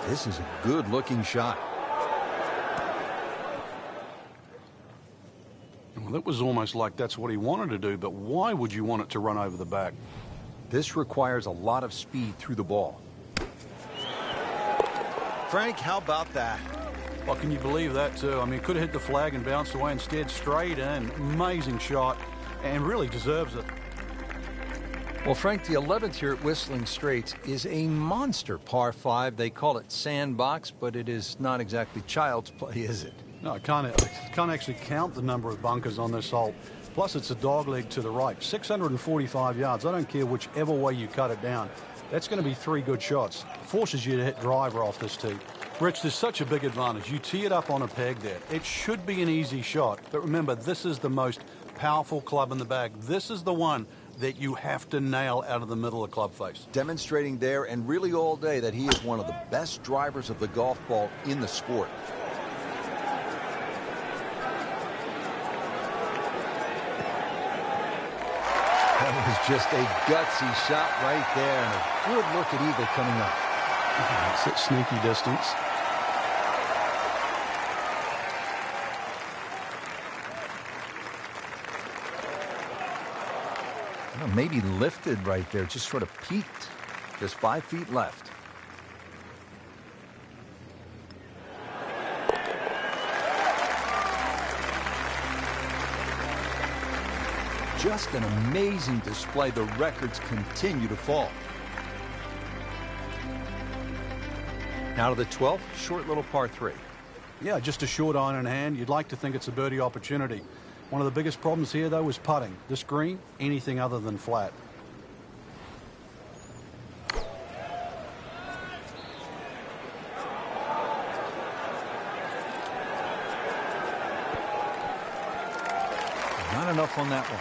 This is a good-looking shot. Well, it was almost like that's what he wanted to do, but why would you want it to run over the back? This requires a lot of speed through the ball. Frank, how about that? Well, can you believe that, too? I mean, could have hit the flag and bounced away instead. Straight in. Amazing shot, and really deserves it. Well, Frank, the 11th here at Whistling Straits is a monster par 5. They call it sandbox, but it is not exactly child's play, is it? No, I can't actually count the number of bunkers on this hole. Plus, it's a dogleg to the right. 645 yards. I don't care whichever way you cut it down. That's going to be 3 good shots. Forces you to hit driver off this tee. Rich, there's such a big advantage. You tee it up on a peg there. It should be an easy shot. But remember, this is the most powerful club in the bag. This is the one that you have to nail out of the middle of club face. Demonstrating there and really all day that he is one of the best drivers of the golf ball in the sport. That was just a gutsy shot right there, and a good look at eagle coming up. It's at sneaky distance. Well, maybe lifted right there, just sort of peaked. Just 5 feet left. Just an amazing display. The records continue to fall. Now to the 12th, short little par 3. Yeah, just a short iron in hand. You'd like to think it's a birdie opportunity. One of the biggest problems here, though, was putting. This green, anything other than flat. Not enough on that one.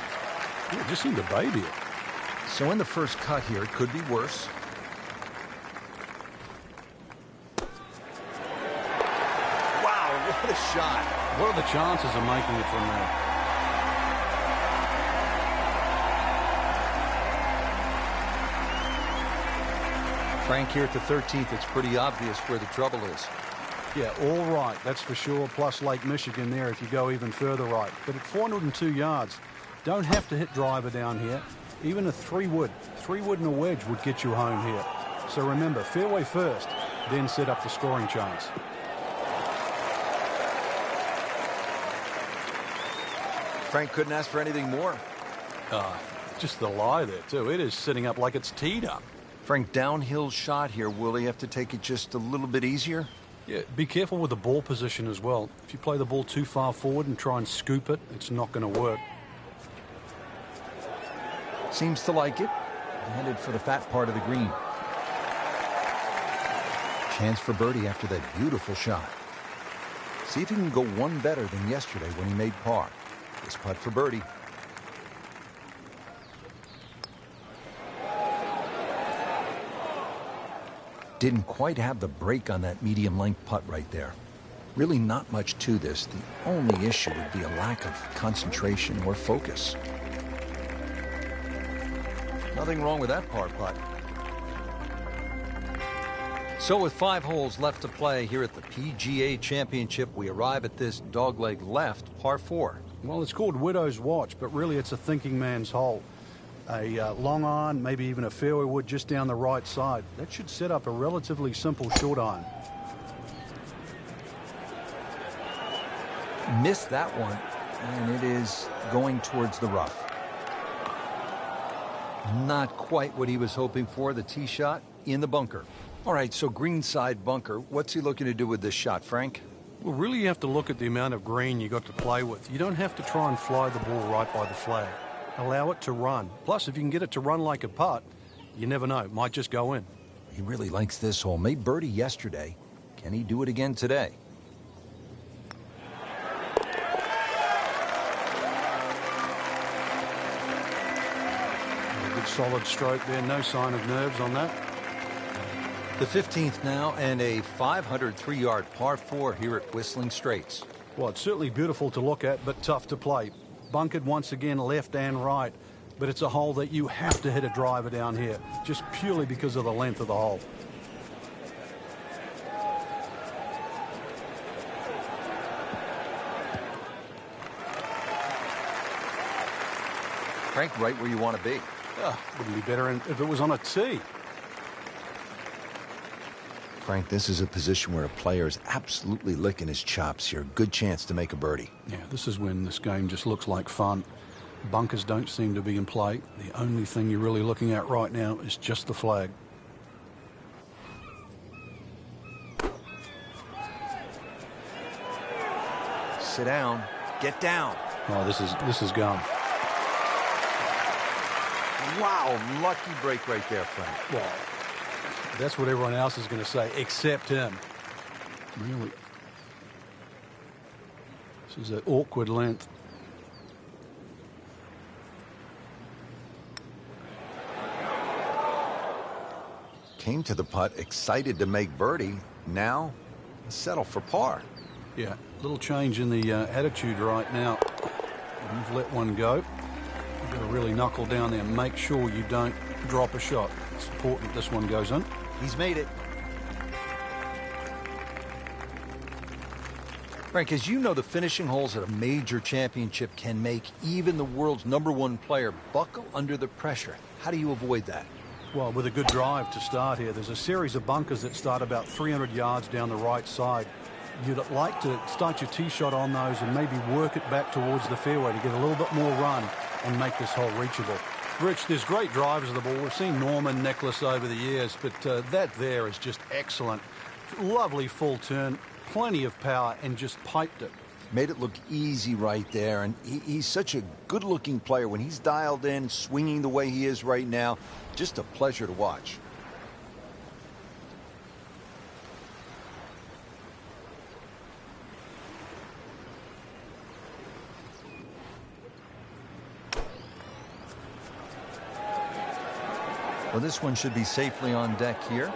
Yeah, just seemed to baby it. So in the first cut here, it could be worse. Wow, what a shot. What are the chances of making it from there? Frank, here at the 13th, it's pretty obvious where the trouble is. Yeah, all right, that's for sure, plus Lake Michigan there if you go even further right. But at 402 yards, don't have to hit driver down here. Even a 3-wood and a wedge would get you home here. So remember, fairway first, then set up the scoring chance. Frank couldn't ask for anything more. Just the lie there, too. It is sitting up like it's teed up. Frank, downhill shot here. Will he have to take it just a little bit easier? Yeah, be careful with the ball position as well. If you play the ball too far forward and try and scoop it, it's not going to work. Seems to like it. Headed for the fat part of the green. Chance for birdie after that beautiful shot. See if he can go one better than yesterday when he made par. This putt for birdie. Didn't quite have the break on that medium length putt right there. Really not much to this. The only issue would be a lack of concentration or focus. Nothing wrong with that par putt. So with 5 holes left to play here at the PGA Championship, we arrive at this dogleg left par 4. Well, it's called Widow's Watch, but really it's a thinking man's hole. A long iron, maybe even a fairway wood just down the right side. That should set up a relatively simple short iron. Missed that one, and it is going towards the rough. Not quite what he was hoping for. The tee shot in the bunker. All right, so greenside bunker. What's he looking to do with this shot, Frank? Well, really you have to look at the amount of green you got to play with. You don't have to try and fly the ball right by the flag. Allow it to run. Plus, if you can get it to run like a putt, you never know. It might just go in. He really likes this hole. Made birdie yesterday. Can he do it again today? A good solid stroke there. No sign of nerves on that. The 15th now, and a 503-yard par 4 here at Whistling Straits. Well, it's certainly beautiful to look at, but tough to play. Bunkered once again left and right, but it's a hole that you have to hit a driver down here, just purely because of the length of the hole. Frank, right where you want to be. Wouldn't be better if it was on a tee. Frank, this is a position where a player is absolutely licking his chops here. Good chance to make a birdie. Yeah, this is when this game just looks like fun. Bunkers don't seem to be in play. The only thing you're really looking at right now is just the flag. Sit down. Get down. Oh, this is gone. Wow, lucky break right there, Frank. Well, that's what everyone else is going to say, except him. Really. This is an awkward length. Came to the putt, excited to make birdie. Now, settle for par. Yeah, little change in the attitude right now. You've let one go. You've got to really knuckle down there and make sure you don't drop a shot. It's important this one goes in. He's made it. Frank, as you know, the finishing holes at a major championship can make even the world's #1 player buckle under the pressure. How do you avoid that? Well, with a good drive to start here, there's a series of bunkers that start about 300 yards down the right side. You'd like to start your tee shot on those and maybe work it back towards the fairway to get a little bit more run and make this hole reachable. Rich, there's great drivers of the ball. We've seen Norman, Nicholas over the years, but that there is just excellent. Lovely full turn, plenty of power, and just piped it. Made it look easy right there, and he's such a good-looking player. When he's dialed in, swinging the way he is right now, just a pleasure to watch. Well, this one should be safely on deck here.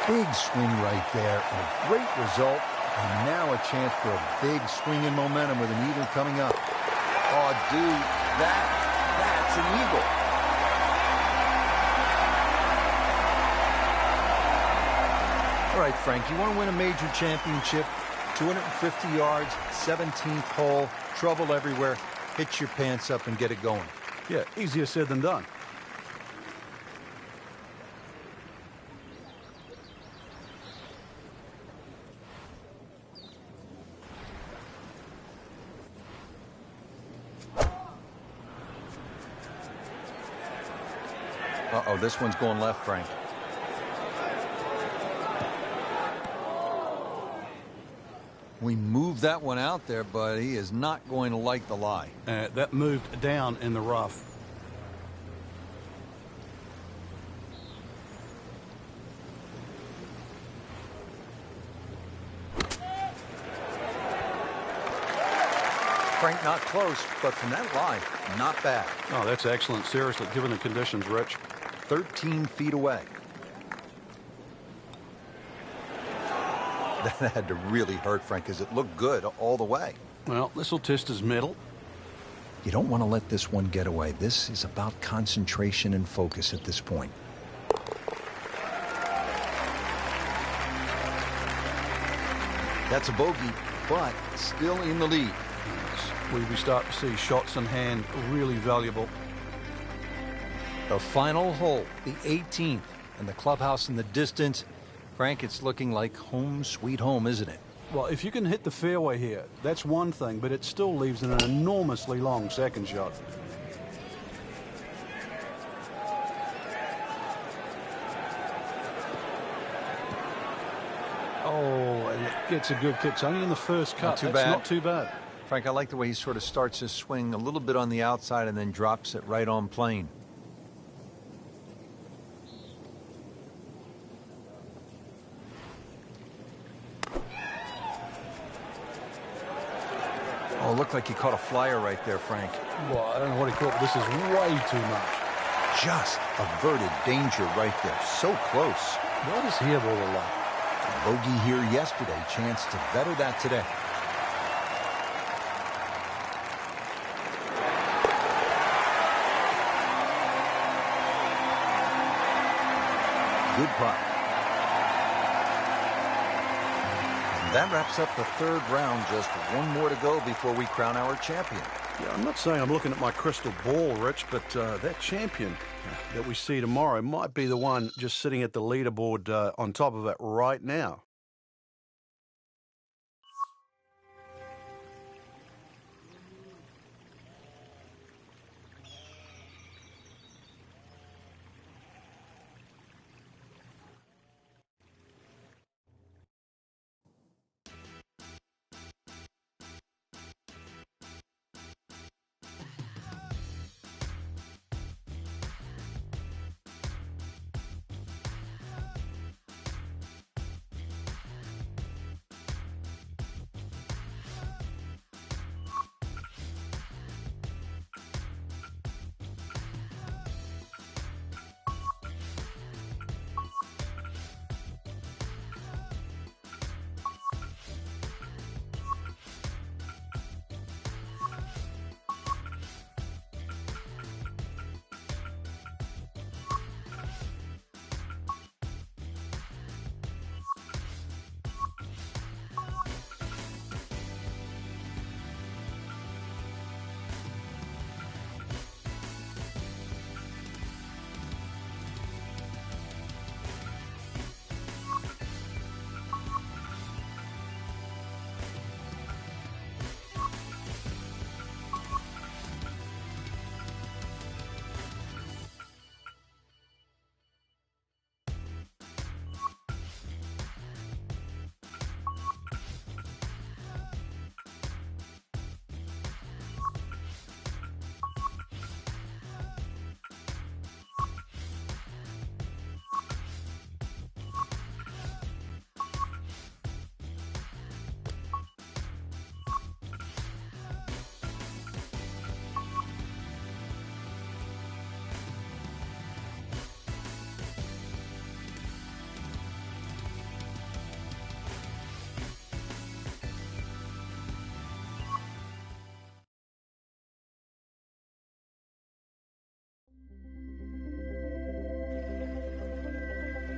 Big swing right there, and a great result. And now a chance for a big swing in momentum with an eagle coming up. Oh, dude, that's an eagle. All right, Frank, you want to win a major championship? 250 yards, 17th hole, trouble everywhere. Hit your pants up and get it going. Yeah, easier said than done. Uh-oh, this one's going left, Frank. We moved that one out there, but he is not going to like the lie. That moved down in the rough. Frank, not close, but from that lie, not bad. Oh, that's excellent. Seriously, given the conditions, Rich. 13 feet away. That had to really hurt, Frank, because it looked good all the way. Well, this will test his mettle. You don't want to let this one get away. This is about concentration and focus at this point. That's a bogey, but still in the lead. We start to see shots in hand really valuable. The final hole, the 18th, and the clubhouse in the distance. Frank, it's looking like home sweet home, isn't it? Well, if you can hit the fairway here, that's one thing, but it still leaves an enormously long second shot. Oh, and it gets a good kick. It's only in the first cut. Not too That's bad. not too bad. Frank, I like the way he sort of starts his swing a little bit on the outside and then drops it right on plane. Oh, it looked like he caught a flyer right there, Frank. Well, I don't know what he caught, but this is way too much. Just averted danger right there. So close. What is he able to like? Bogey here yesterday. Chance to better that today. Good putt. And that wraps up the third round. Just one more to go before we crown our champion. Yeah, I'm not saying I'm looking at my crystal ball, Rich, but that champion that we see tomorrow might be the one just sitting at the leaderboard on top of it right now.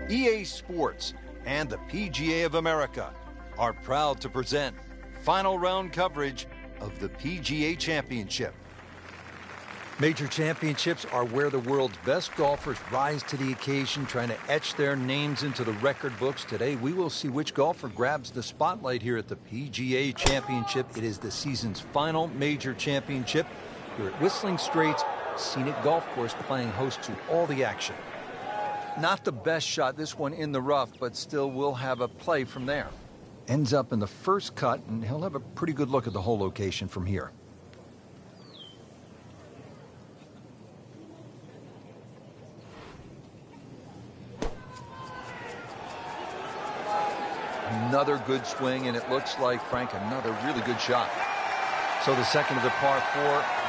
EA Sports and the PGA of America are proud to present final round coverage of the PGA Championship. Major championships are where the world's best golfers rise to the occasion, trying to etch their names into the record books. Today, we will see which golfer grabs the spotlight here at the PGA Championship. It is the season's final major championship here at Whistling Straits Scenic Golf Course, playing host to all the action. Not the best shot, this one in the rough, but still will have a play from there. Ends up in the first cut, and he'll have a pretty good look at the whole location from here. Another good swing, and it looks like, Frank, another really good shot. So the second of the par 4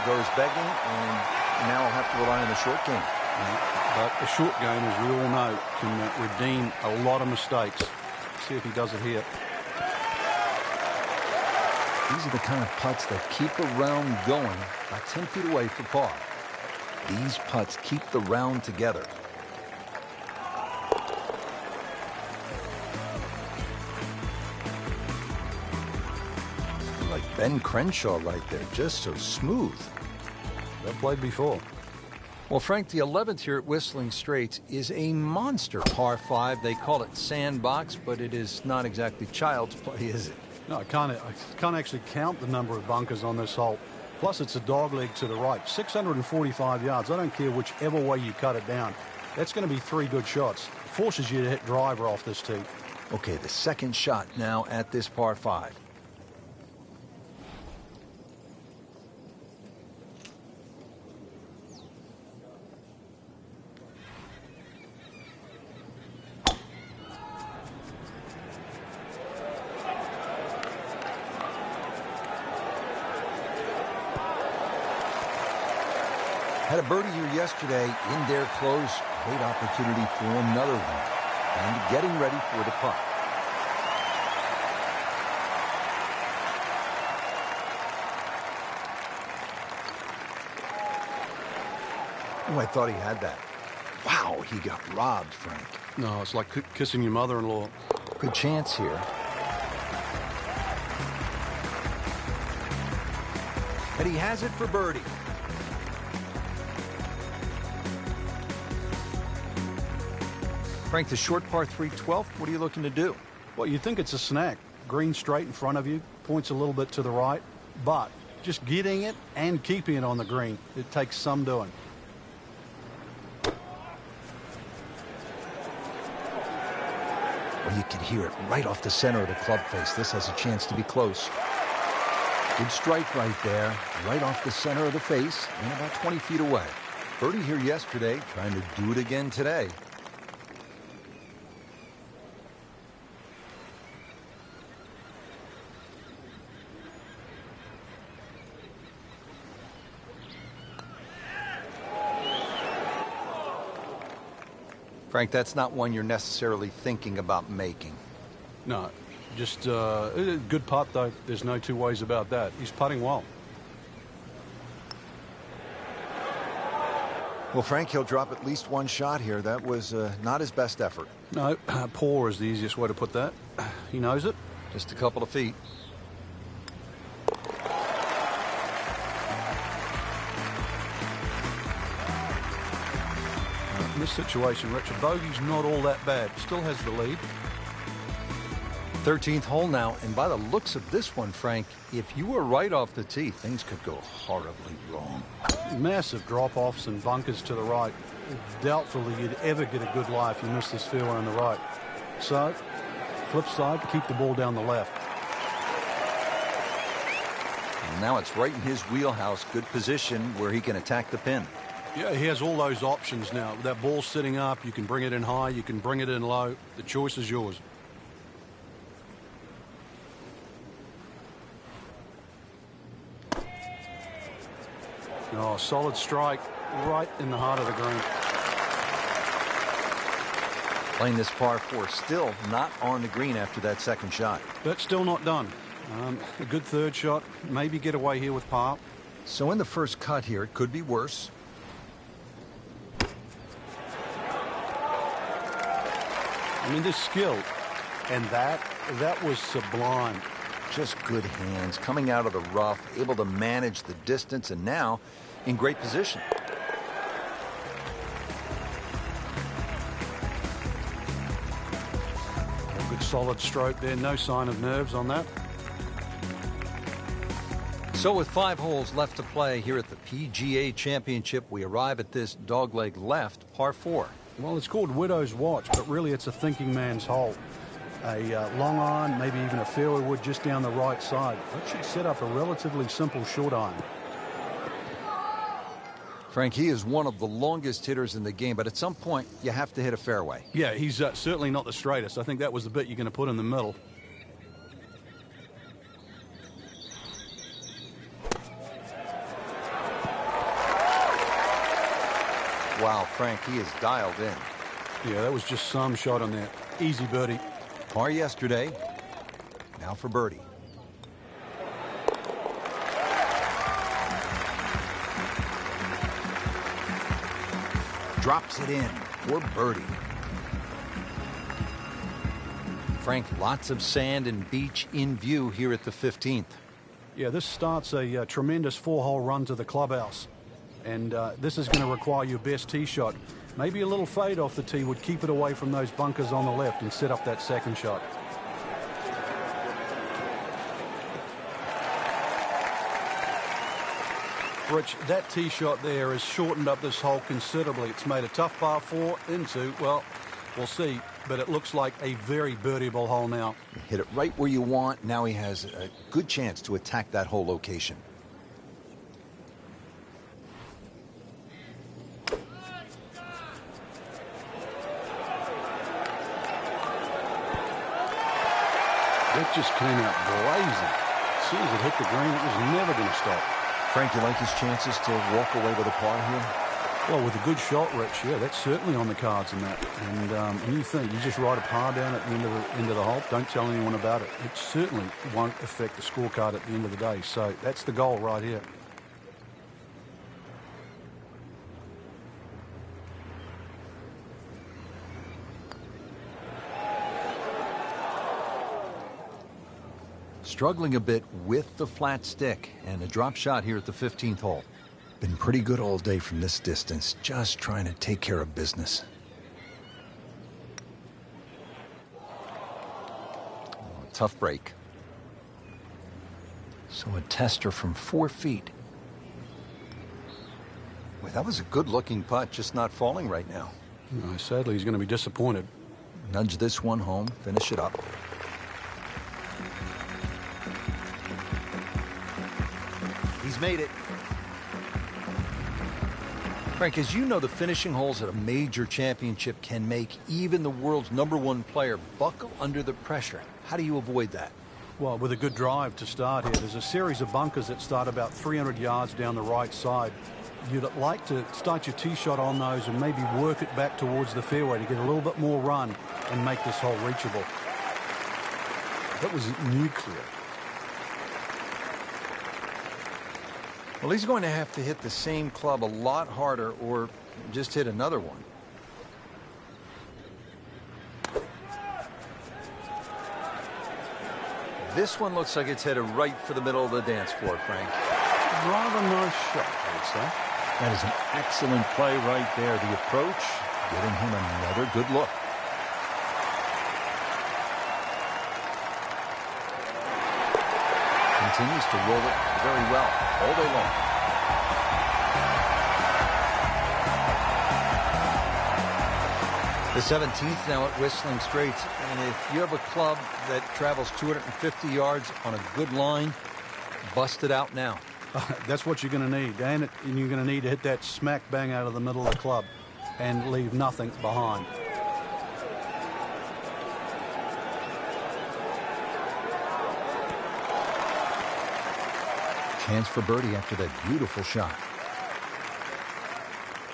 goes begging, and now I'll have to rely on the short game. But the short game, as we all know, can redeem a lot of mistakes. See if he does it here. These are the kind of putts that keep a round going about 10 feet away for par. These putts keep the round together. Like Ben Crenshaw right there, just so smooth. They've played before. Well, Frank, the 11th here at Whistling Straits is a monster par 5. They call it sandbox, but it is not exactly child's play, is it? No, I can't actually count the number of bunkers on this hole. Plus, it's a dog leg to the right. 645 yards. I don't care whichever way you cut it down. That's going to be 3 good shots. It forces you to hit driver off this tee. Okay, the second shot now at this par 5. Had a birdie here yesterday in their close. Great opportunity for another one. And getting ready for the putt. Oh, I thought he had that. Wow, he got robbed, Frank. No, it's like kissing your mother-in-law. Good chance here. And he has it for birdie. Frank, the short par 3 12th, what are you looking to do? Well, you think it's a snack. Green straight in front of you, points a little bit to the right, but just getting it and keeping it on the green, it takes some doing. Well, you can hear it right off the center of the club face. This has a chance to be close. Good strike right there, right off the center of the face and about 20 feet away. Birdie here yesterday, trying to do it again today. Frank, that's not one you're necessarily thinking about making. No, just a good putt, though. There's no two ways about that. He's putting well. Well, Frank, he'll drop at least one shot here. That was not his best effort. No, poor is the easiest way to put that. He knows it. Just a couple of feet. In this situation, Richard, bogey's not all that bad. Still has the lead. 13th hole now, and by the looks of this one, Frank, if you were right off the tee, things could go horribly wrong. Massive drop-offs and bunkers to the right. Doubtful that you'd ever get a good lie if you missed this fairway on the right. So, flip side, keep the ball down the left. And now it's right in his wheelhouse. Good position where he can attack the pin. Yeah, he has all those options now. With that ball sitting up, you can bring it in high, you can bring it in low. The choice is yours. Oh, solid strike right in the heart of the green. Playing this par 4, still not on the green after that second shot. But still not done. A good third shot, maybe get away here with par. So in the first cut here, it could be worse. I mean, this skill, and that was sublime. Just good hands, coming out of the rough, able to manage the distance, and now in great position. A good solid stroke there, no sign of nerves on that. So with 5 holes left to play here at the PGA Championship, we arrive at this dogleg left, par 4. Well, it's called Widow's Watch, but really it's a thinking man's hole. A long iron, maybe even a fairway wood just down the right side. That should set up a relatively simple short iron. Frank, he is one of the longest hitters in the game, but at some point you have to hit a fairway. Yeah, he's certainly not the straightest. I think that was the bit you're going to put in the middle. Wow, Frank, he is dialed in. Yeah, that was just some shot on there. Easy birdie. Par yesterday, now for birdie. Drops it in for birdie. Frank, lots of sand and beach in view here at the 15th. Yeah, this starts a tremendous 4-hole run to the clubhouse. And this is going to require your best tee shot. Maybe a little fade off the tee would keep it away from those bunkers on the left and set up that second shot. Rich, that tee shot there has shortened up this hole considerably. It's made a tough par 4 into, well, we'll see, but it looks like a very birdieable hole now. Hit it right where you want. Now he has a good chance to attack that whole location. That just came out blazing. As soon as it hit the green, it was never going to stop. Frank, you like his chances to walk away with a par here? Well, with a good shot, Rich, yeah, that's certainly on the cards in that. And you think you just write a par down at the end of the hole, don't tell anyone about it. It certainly won't affect the scorecard at the end of the day. So that's the goal right here. Struggling a bit with the flat stick and a drop shot here at the 15th hole. Been pretty good all day from this distance, just trying to take care of business. Oh, tough break. So a tester from 4 feet. Well, that was a good-looking putt, just not falling right now. Sadly, he's going to be disappointed. Nudge this one home, finish it up. He's made it. Frank, as you know, the finishing holes at a major championship can make even the world's #1 player buckle under the pressure. How do you avoid that? Well, with a good drive to start here, there's a series of bunkers that start about 300 yards down the right side. You'd like to start your tee shot on those and maybe work it back towards the fairway to get a little bit more run and make this hole reachable. That was nuclear. Well, he's going to have to hit the same club a lot harder or just hit another one. This one looks like it's headed right for the middle of the dance floor, Frank. Rather nice shot, I would say. That is an excellent play right there. The approach, getting him another good look. Continues to roll it very well all day long. The 17th now at Whistling Straits, and if you have a club that travels 250 yards on a good line, bust it out now. That's what you're going to need, and you're going to need to hit that smack bang out of the middle of the club and leave nothing behind. Chance for birdie after that beautiful shot.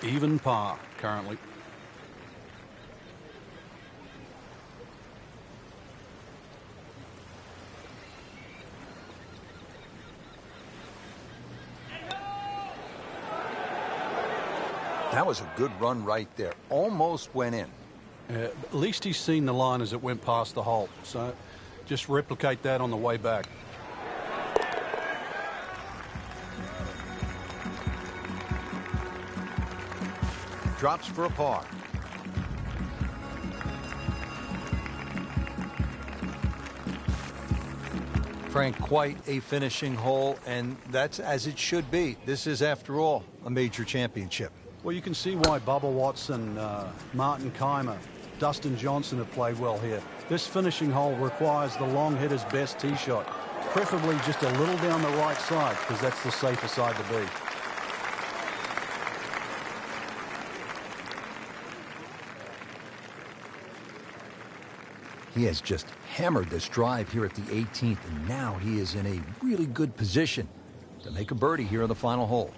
Even par currently. That was a good run right there. Almost went in. At least he's seen the line as it went past the hole. So just replicate that on the way back. Drops for a par. Frank, quite a finishing hole, and that's as it should be. This is, after all, a major championship. Well, you can see why Bubba Watson, Martin Keimer, Dustin Johnson have played well here. This finishing hole requires the long hitter's best tee shot, preferably just a little down the right side, because that's the safer side to be. He has just hammered this drive here at the 18th, and now he is in a really good position to make a birdie here on the final hole.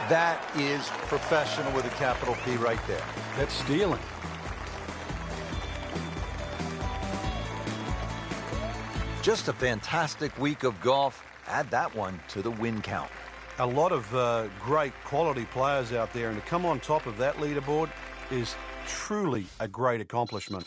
That is professional with a capital P right there. That's stealing. Just a fantastic week of golf. Add that one to the win count. A lot of great quality players out there, and to come on top of that leaderboard is truly a great accomplishment.